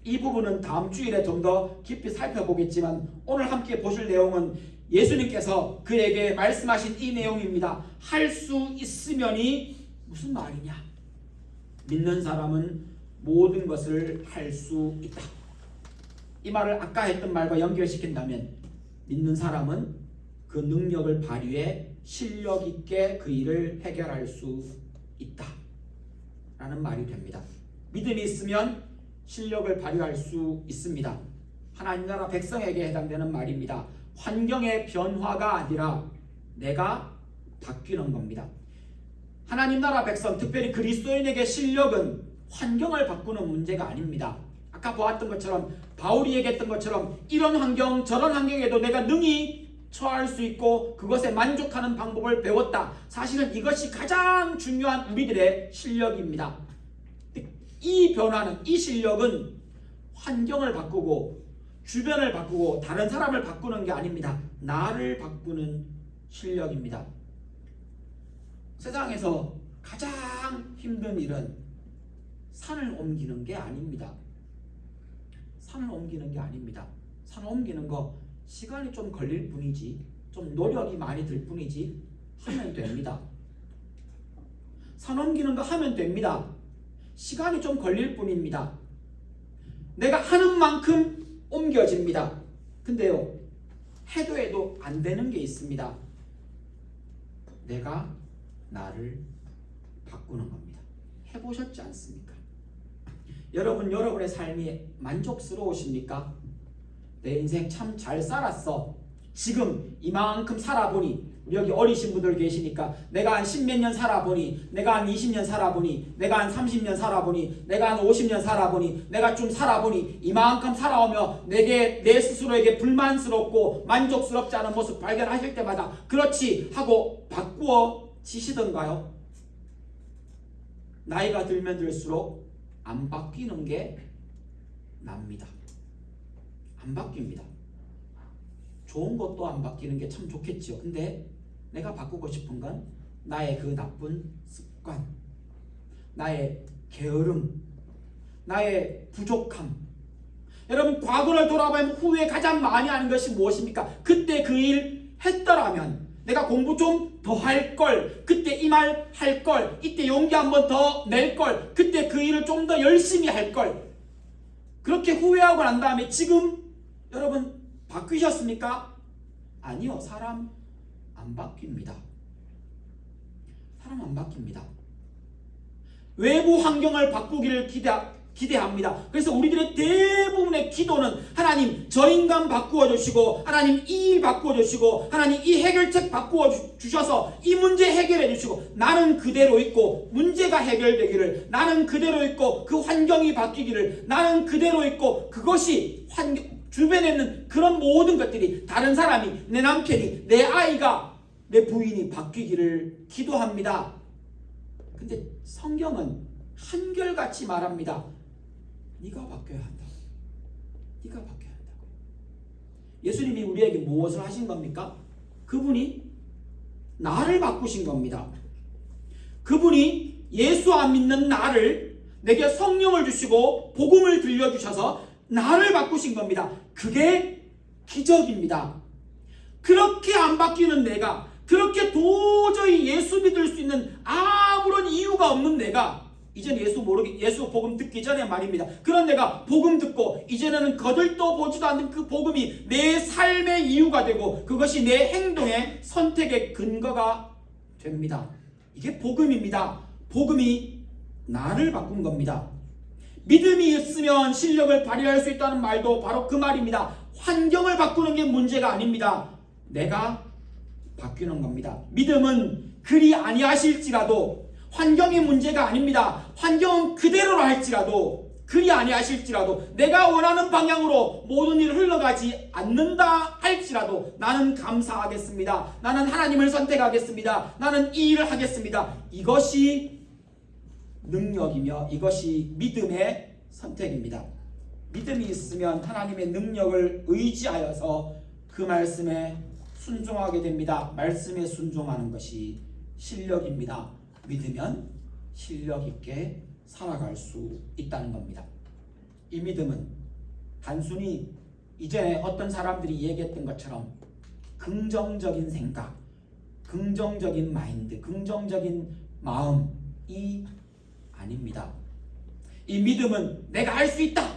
Speaker 2: 이 부분은 다음 주일에 좀 더 깊이 살펴보겠지만 오늘 함께 보실 내용은 예수님께서 그에게 말씀하신 이 내용입니다. 할 수 있으면이 무슨 말이냐? 믿는 사람은 모든 것을 할 수 있다. 이 말을 아까 했던 말과 연결시킨다면 믿는 사람은 그 능력을 발휘해 실력 있게 그 일을 해결할 수 있다 라는 말이 됩니다. 믿음이 있으면 실력을 발휘할 수 있습니다. 하나님 나라 백성에게 해당되는 말입니다. 환경의 변화가 아니라 내가 바뀌는 겁니다. 하나님 나라 백성, 특별히 그리스도인에게 실력은 환경을 바꾸는 문제가 아닙니다. 아까 보았던 것처럼 바울이 얘기했던 것처럼 이런 환경 저런 환경에도 내가 능히 처할 수 있고 그것에 만족하는 방법을 배웠다. 사실은 이것이 가장 중요한 우리들의 실력입니다. 이 변화는, 이 실력은 환경을 바꾸고 주변을 바꾸고 다른 사람을 바꾸는 게 아닙니다. 나를 바꾸는 실력입니다. 세상에서 가장 힘든 일은 산을 옮기는 게 아닙니다. 산을 옮기는 게 아닙니다. 산을 옮기는 거 시간이 좀 걸릴 뿐이지, 좀 노력이 많이 들 뿐이지 하면 됩니다. 산 옮기는 거 하면 됩니다. 시간이 좀 걸릴 뿐입니다. 내가 하는 만큼 옮겨집니다. 근데요, 해도 안 되는 게 있습니다. 내가 나를 바꾸는 겁니다. 해보셨지 않습니까? 여러분, 여러분의 삶이 만족스러우십니까? 내 인생 참 잘 살았어. 지금 이만큼 살아보니, 우리 여기 어리신 분들 계시니까 내가 한 10몇 년 살아보니, 내가 한 20년 살아보니, 내가 한 30년 살아보니, 내가 한 50년 살아보니, 내가 좀 살아보니 이만큼 살아오며 내게 내 스스로에게 불만스럽고 만족스럽지 않은 모습 발견하실 때마다 그렇지 하고 바꾸어지시던가요? 나이가 들면 들수록 안 바뀌는 게 납니다. 안 바뀝니다. 좋은 것도 안 바뀌는 게 참 좋겠죠. 근데 내가 바꾸고 싶은 건 나의 그 나쁜 습관, 나의 게으름, 나의 부족함. 여러분, 과거를 돌아보면 후에 가장 많이 하는 것이 무엇입니까? 그때 그 일 했더라면, 내가 공부 좀 더 할 걸, 그때 이 말 할 걸, 이때 용기 한 번 더 낼 걸, 그때 그 일을 좀 더 열심히 할 걸. 그렇게 후회하고 난 다음에 지금 여러분 바뀌셨습니까? 아니요. 사람 안 바뀝니다. 사람 안 바뀝니다. 외부 환경을 바꾸기를 기대합니다. 그래서 우리들의 대부분의 기도는 하나님 저 인간 바꾸어 주시고, 하나님 이 일 바꾸어 주시고, 하나님 이 해결책 바꾸어 주셔서 이 문제 해결해 주시고, 나는 그대로 있고 문제가 해결되기를, 나는 그대로 있고 그 환경이 바뀌기를, 나는 그대로 있고 그것이 주변에 있는 그런 모든 것들이, 다른 사람이, 내 남편이, 내 아이가, 내 부인이 바뀌기를 기도합니다. 근데 성경은 한결같이 말합니다. 네가 바뀌어야 한다고. 네가 바뀌어야 한다고. 예수님이 우리에게 무엇을 하신 겁니까? 그분이 나를 바꾸신 겁니다. 그분이 예수 안 믿는 나를, 내게 성령을 주시고 복음을 들려주셔서 나를 바꾸신 겁니다. 그게 기적입니다. 그렇게 안 바뀌는 내가, 그렇게 도저히 예수 믿을 수 있는 아무런 이유가 없는 내가, 이제는 예수 복음 듣기 전에 말입니다. 그런 내가 복음 듣고 이제는 거들떠 보지도 않는 그 복음이 내 삶의 이유가 되고, 그것이 내 행동의 선택의 근거가 됩니다. 이게 복음입니다. 복음이 나를 바꾼 겁니다. 믿음이 있으면 실력을 발휘할 수 있다는 말도 바로 그 말입니다. 환경을 바꾸는 게 문제가 아닙니다. 내가 바뀌는 겁니다. 믿음은 그리 아니하실지라도 환경이 문제가 아닙니다. 환경은 그대로로 할지라도, 그리 아니하실지라도, 내가 원하는 방향으로 모든 일이 흘러가지 않는다 할지라도 나는 감사하겠습니다. 나는 하나님을 선택하겠습니다. 나는 이 일을 하겠습니다. 이것이 능력이며 이것이 믿음의 선택입니다. 믿음이 있으면 하나님의 능력을 의지하여서 그 말씀에 순종하게 됩니다. 말씀에 순종하는 것이 실력입니다. 믿으면 실력 있게 살아갈 수 있다는 겁니다. 이 믿음은 단순히 이전에 어떤 사람들이 얘기했던 것처럼 긍정적인 생각, 긍정적인 마인드, 긍정적인 마음이 아닙니다. 이 믿음은 내가 할 수 있다,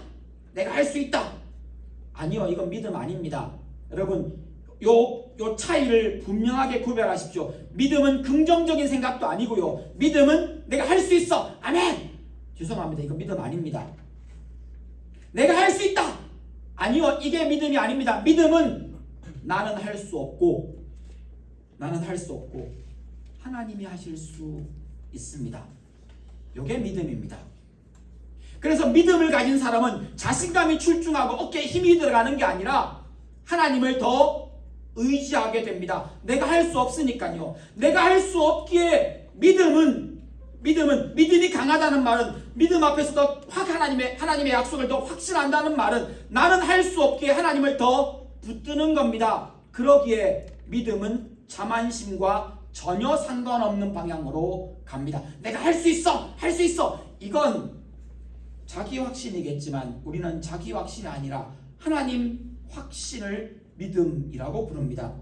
Speaker 2: 내가 할 수 있다. 아니요, 이건 믿음 아닙니다. 여러분, 요 차이를 분명하게 구별하십시오. 믿음은 긍정적인 생각도 아니고요, 믿음은 내가 할 수 있어, 아멘. 죄송합니다, 이건 믿음 아닙니다. 내가 할 수 있다, 아니요, 이게 믿음이 아닙니다. 믿음은 나는 할 수 없고, 나는 할 수 없고 하나님이 하실 수 있습니다. 이게 믿음입니다. 그래서 믿음을 가진 사람은 자신감이 출중하고 어깨에 힘이 들어가는 게 아니라 하나님을 더 의지하게 됩니다. 내가 할 수 없으니까요. 내가 할 수 없기에 믿음이 강하다는 말은, 믿음 앞에서도 확 하나님의 약속을 더 확신한다는 말은 나는 할 수 없기에 하나님을 더 붙드는 겁니다. 그러기에 믿음은 자만심과 전혀 상관없는 방향으로 갑니다. 내가 할 수 있어, 할 수 있어. 이건 자기 확신이겠지만 우리는 자기 확신이 아니라 하나님 확신을 믿음이라고 부릅니다.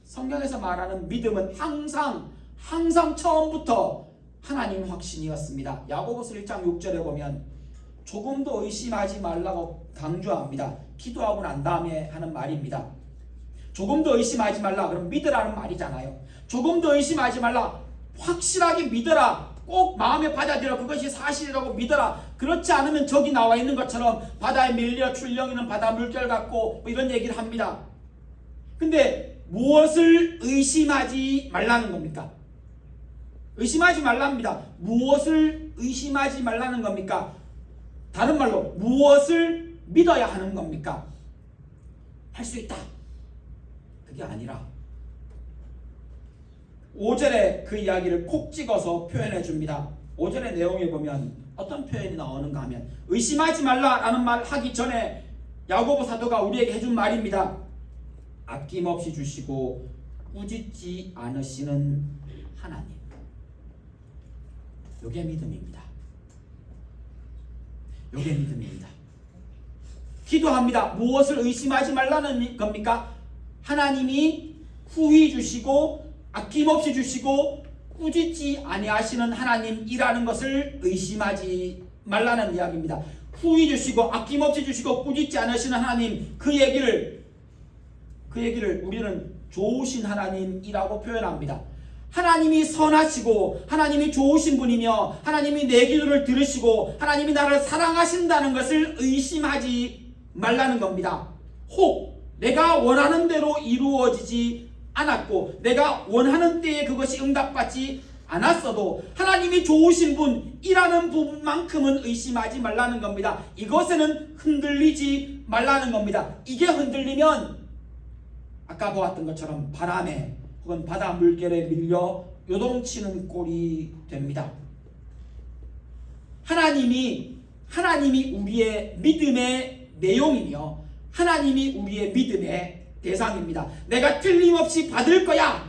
Speaker 2: 성경에서 말하는 믿음은 항상 처음부터 하나님 확신이었습니다. 야고보서 1장 6절에 보면 조금도 의심하지 말라고 강조합니다. 기도하고 난 다음에 하는 말입니다. 조금도 의심하지 말라, 그럼 믿으라는 말이잖아요. 조금도 의심하지 말라, 확실하게 믿어라, 꼭 마음에 받아들여, 그것이 사실이라고 믿어라. 그렇지 않으면 저기 나와 있는 것처럼 바다에 밀려 출렁이는 바다 물결 같고 뭐 이런 얘기를 합니다. 근데 무엇을 의심하지 말라는 겁니까? 의심하지 말랍니다. 무엇을 의심하지 말라는 겁니까? 다른 말로 무엇을 믿어야 하는 겁니까? 할 수 있다, 그게 아니라 5절에 그 이야기를 콕 찍어서 표현해 줍니다. 5절의 내용에 보면 어떤 표현이 나오는가 하면, 의심하지 말라라는 말 하기 전에 야고보 사도가 우리에게 해준 말입니다. 아낌없이 주시고 꾸짖지 않으시는 하나님. 요게 믿음입니다. 요게 믿음입니다. 기도합니다. 무엇을 의심하지 말라는 겁니까? 하나님이 후히 주시고 아낌없이 주시고 꾸짖지 아니하시는 하나님이라는 것을 의심하지 말라는 이야기입니다. 후히 주시고 아낌없이 주시고 꾸짖지 않으시는 하나님, 그 얘기를 우리는 좋으신 하나님이라고 표현합니다. 하나님이 선하시고 하나님이 좋으신 분이며 하나님이 내 기도를 들으시고 하나님이 나를 사랑하신다는 것을 의심하지 말라는 겁니다. 혹 내가 원하는 대로 이루어지지 않았고 내가 원하는 때에 그것이 응답받지 않았어도 하나님이 좋으신 분이라는 부분만큼은 의심하지 말라는 겁니다. 이것에는 흔들리지 말라는 겁니다. 이게 흔들리면 아까 보았던 것처럼 바람에 혹은 바다 물결에 밀려 요동치는 꼴이 됩니다. 하나님이 우리의 믿음의 내용이며 하나님이 우리의 믿음의 대상입니다. 내가 틀림없이 받을 거야.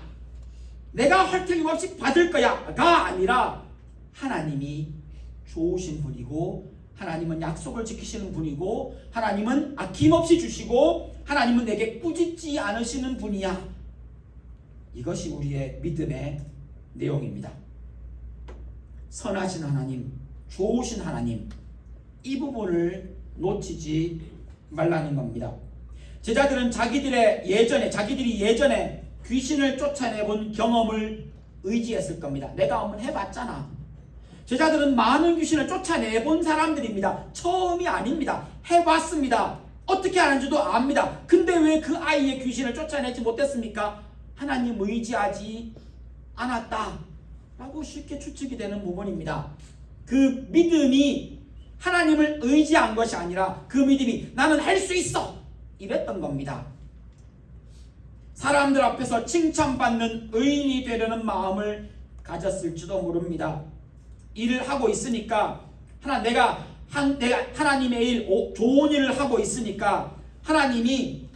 Speaker 2: 내가 틀림없이 받을 거야가 아니라 하나님이 좋으신 분이고 하나님은 약속을 지키시는 분이고 하나님은 아낌없이 주시고 하나님은 내게 꾸짖지 않으시는 분이야. 이것이 우리의 믿음의 내용입니다. 선하신 하나님, 좋으신 하나님, 이 부분을 놓치지 말라는 겁니다. 제자들은 자기들이 예전에 귀신을 쫓아내본 경험을 의지했을 겁니다. 내가 한번 해봤잖아. 제자들은 많은 귀신을 쫓아내본 사람들입니다. 처음이 아닙니다. 해봤습니다. 어떻게 하는지도 압니다. 근데 왜 그 아이의 귀신을 쫓아내지 못했습니까? 하나님 의지하지 않았다 라고 쉽게 추측이 되는 부분입니다. 그 믿음이 하나님을 의지한 것이 아니라 그 믿음이 나는 할 수 있어 이랬던 겁니다. 사람들 앞에서 칭찬받는 의인이 되려는 마음을 가졌을지도 모릅니다. 일을 하고 있으니까 내가 하나님의 일, 좋은 일을 하고 있으니까 하나님이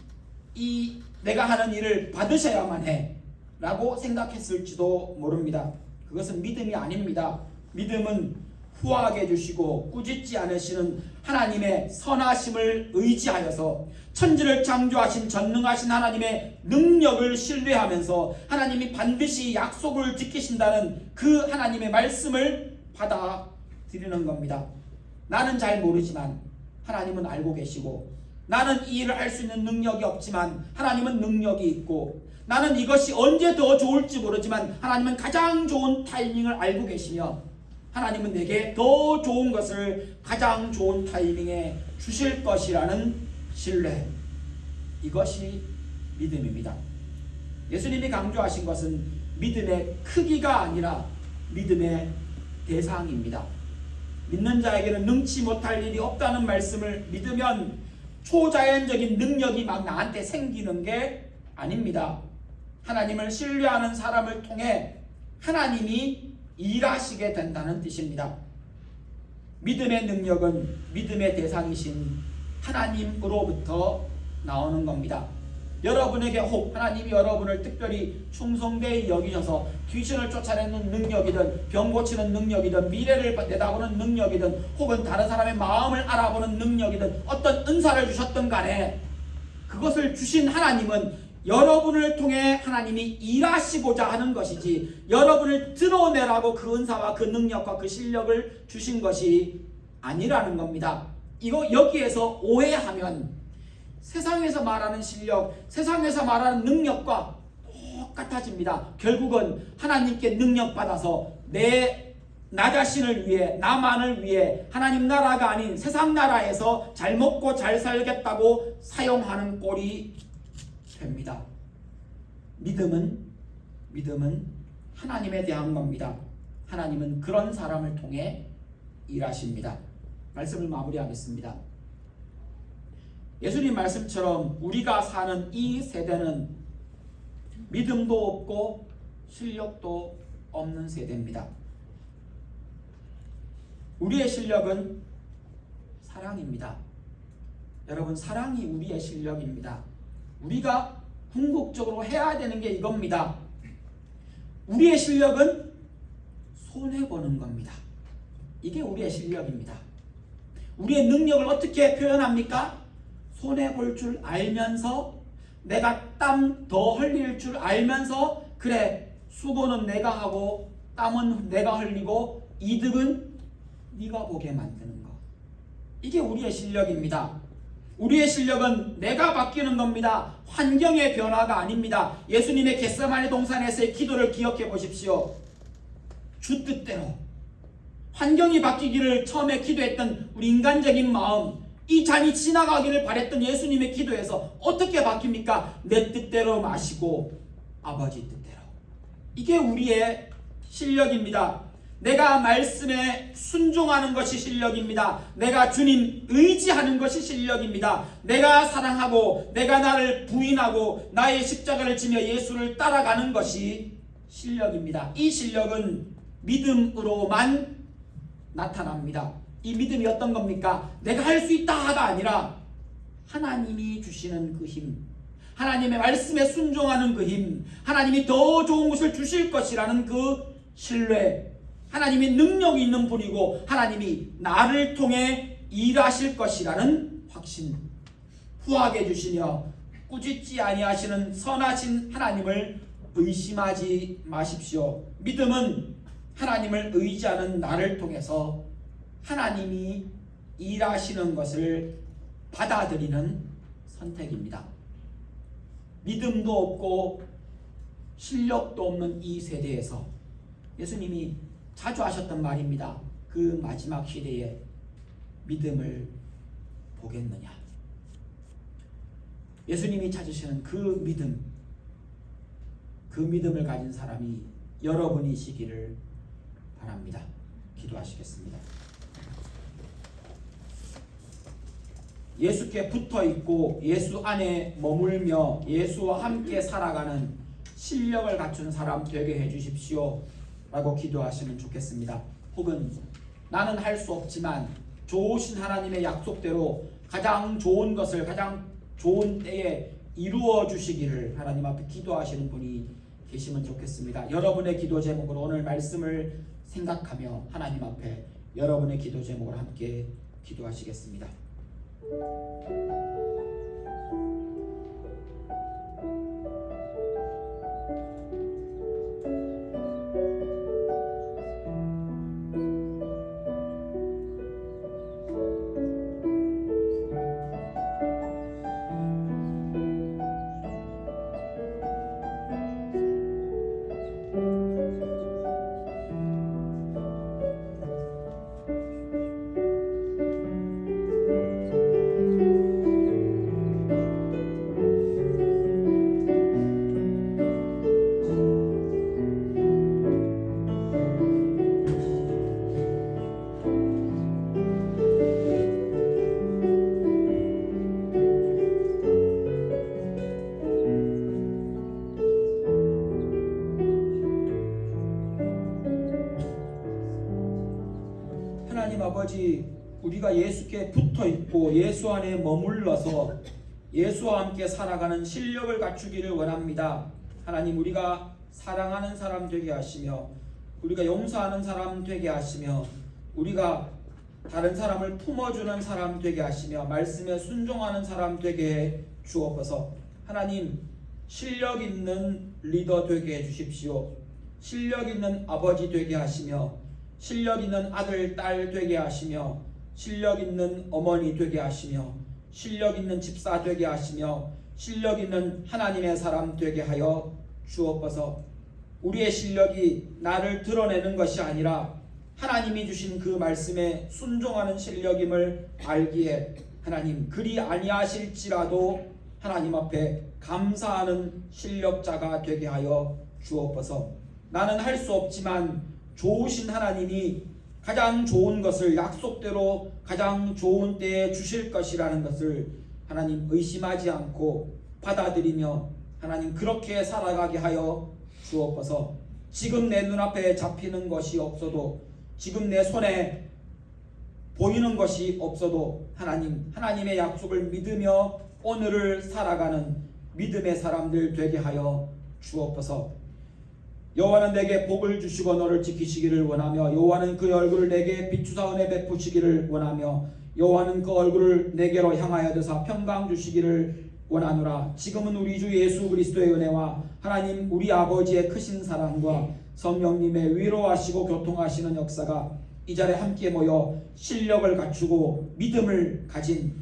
Speaker 2: 내가 하는 일을 받으셔야만 해 라고 생각했을지도 모릅니다. 그것은 믿음이 아닙니다. 믿음은 후하게 해주시고 꾸짖지 않으시는 하나님의 선하심을 의지하여서 천지를 창조하신 전능하신 하나님의 능력을 신뢰하면서 하나님이 반드시 약속을 지키신다는 그 하나님의 말씀을 받아들이는 겁니다. 나는 잘 모르지만 하나님은 알고 계시고 나는 이 일을 할 수 있는 능력이 없지만 하나님은 능력이 있고 나는 이것이 언제 더 좋을지 모르지만 하나님은 가장 좋은 타이밍을 알고 계시며 하나님은 내게 더 좋은 것을 가장 좋은 타이밍에 주실 것이라는 신뢰, 이것이 믿음입니다. 예수님이 강조하신 것은 믿음의 크기가 아니라 믿음의 대상입니다. 믿는 자에게는 능치 못할 일이 없다는 말씀을 믿으면 초자연적인 능력이 막 나한테 생기는 게 아닙니다. 하나님을 신뢰하는 사람을 통해 하나님이 일하시게 된다는 뜻입니다. 믿음의 능력은 믿음의 대상이신 하나님으로부터 나오는 겁니다. 여러분에게 혹 하나님이 여러분을 특별히 충성되이 여기셔서 귀신을 쫓아내는 능력이든 병 고치는 능력이든 미래를 내다보는 능력이든 혹은 다른 사람의 마음을 알아보는 능력이든 어떤 은사를 주셨든 간에 그것을 주신 하나님은 여러분을 통해 하나님이 일하시고자 하는 것이지 여러분을 드러내라고 그 은사와 그 능력과 그 실력을 주신 것이 아니라는 겁니다. 여기에서 오해하면 세상에서 말하는 실력, 세상에서 말하는 능력과 똑같아집니다. 결국은 하나님께 능력받아서 나 자신을 위해, 나만을 위해 하나님 나라가 아닌 세상 나라에서 잘 먹고 잘 살겠다고 사용하는 꼴이 됩니다. 믿음은 하나님에 대한 겁니다. 하나님은 그런 사람을 통해 일하십니다. 말씀을 마무리하겠습니다. 예수님 말씀처럼 우리가 사는 이 세대는 믿음도 없고 실력도 없는 세대입니다. 우리의 실력은 사랑입니다. 여러분, 사랑이 우리의 실력입니다. 우리가 궁극적으로 해야 되는 게 이겁니다. 우리의 실력은 손해보는 겁니다. 이게 우리의 실력입니다. 우리의 능력을 어떻게 표현합니까? 손해볼 줄 알면서 내가 땀 더 흘릴 줄 알면서 그래, 수고는 내가 하고 땀은 내가 흘리고 이득은 네가 보게 만드는 거. 이게 우리의 실력입니다. 우리의 실력은 내가 바뀌는 겁니다. 환경의 변화가 아닙니다. 예수님의 겟세마네 동산에서의 기도를 기억해 보십시오. 주 뜻대로 환경이 바뀌기를 처음에 기도했던 우리 인간적인 마음, 이 잔이 지나가기를 바랬던 예수님의 기도에서 어떻게 바뀝니까? 내 뜻대로 마시고 아버지 뜻대로. 이게 우리의 실력입니다. 내가 말씀에 순종하는 것이 실력입니다. 내가 주님 의지하는 것이 실력입니다. 내가 사랑하고 내가 나를 부인하고 나의 십자가를 지며 예수를 따라가는 것이 실력입니다. 이 실력은 믿음으로만 나타납니다. 이 믿음이 어떤 겁니까? 내가 할 수 있다가 아니라 하나님이 주시는 그 힘, 하나님의 말씀에 순종하는 그 힘, 하나님이 더 좋은 것을 주실 것이라는 그 신뢰, 하나님이 능력이 있는 분이고 하나님이 나를 통해 일하실 것이라는 확신, 후하게 주시며 꾸짖지 아니하시는 선하신 하나님을 의심하지 마십시오. 믿음은 하나님을 의지하는 나를 통해서 하나님이 일하시는 것을 받아들이는 선택입니다. 믿음도 없고 실력도 없는 이 세대에서 예수님이 자주 하셨던 말입니다. 그 마지막 시대에 믿음을 보겠느냐. 예수님이 찾으시는 그 믿음을 가진 사람이 여러분이시기를 바랍니다. 기도하시겠습니다. 예수께 붙어 있고 예수 안에 머물며 예수와 함께 살아가는 실력을 갖춘 사람 되게 해주십시오 라고 기도하시면 좋겠습니다. 혹은 나는 할 수 없지만 좋으신 하나님의 약속대로 가장 좋은 것을 가장 좋은 때에 이루어 주시기를 하나님 앞에 기도하시는 분이 계시면 좋겠습니다. 여러분의 기도 제목으로 오늘 말씀을 생각하며 하나님 앞에 여러분의 기도 제목을 함께 기도하시겠습니다. 하나님 아버지, 우리가 예수께 붙어 있고 예수 안에 머물러서 예수와 함께 살아가는 실력을 갖추기를 원합니다. 하나님, 우리가 사랑하는 사람 되게 하시며 우리가 용서하는 사람 되게 하시며 우리가 다른 사람을 품어주는 사람 되게 하시며 말씀에 순종하는 사람 되게 해 주옵소서. 하나님, 실력 있는 리더 되게 해 주십시오. 실력 있는 아버지 되게 하시며 실력 있는 아들, 딸 되게 하시며 실력 있는 어머니 되게 하시며 실력 있는 집사 되게 하시며 실력 있는 하나님의 사람 되게 하여 주옵소서. 우리의 실력이 나를 드러내는 것이 아니라 하나님이 주신 그 말씀에 순종하는 실력임을 알기에 하나님, 그리 아니하실지라도 하나님 앞에 감사하는 실력자가 되게 하여 주옵소서. 나는 할 수 없지만 좋으신 하나님이 가장 좋은 것을 약속대로 가장 좋은 때에 주실 것이라는 것을 하나님 의심하지 않고 받아들이며 하나님 그렇게 살아가게 하여 주옵소서. 지금 내 눈앞에 잡히는 것이 없어도 지금 내 손에 보이는 것이 없어도 하나님의 약속을 믿으며 오늘을 살아가는 믿음의 사람들 되게 하여 주옵소서. 여호와는 내게 복을 주시고 너를 지키시기를 원하며 여호와는 그 얼굴을 내게 비추사 은혜 베푸시기를 원하며 여호와는 그 얼굴을 내게로 향하여 드사 평강 주시기를 원하노라. 지금은 우리 주 예수 그리스도의 은혜와 하나님 우리 아버지의 크신 사랑과 성령님의 위로하시고 교통하시는 역사가 이 자리에 함께 모여 실력을 갖추고 믿음을 가진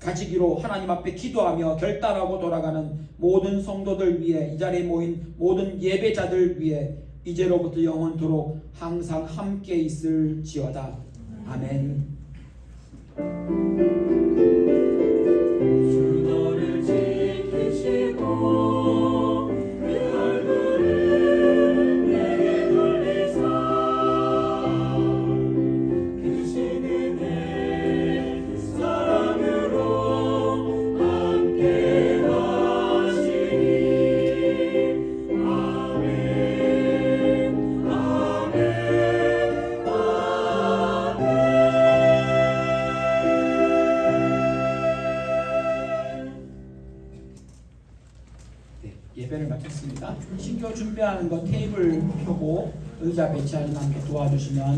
Speaker 2: 가지기로 하나님 앞에 기도하며 결단하고 돌아가는 모든 성도들 위해, 이 자리에 모인 모든 예배자들 위해 이제로부터 영원토록 항상 함께 있을지어다. 아멘.
Speaker 3: 주 너를 지키시고 그 얼굴을 내게 돌리사 크신 은혜 사랑으로 함께 하시니 아멘 아멘
Speaker 2: 네, 예배를 마쳤습니다. 신교 준비하는 거 테이블 펴고 의자 배치하는 거 함께 도와주시면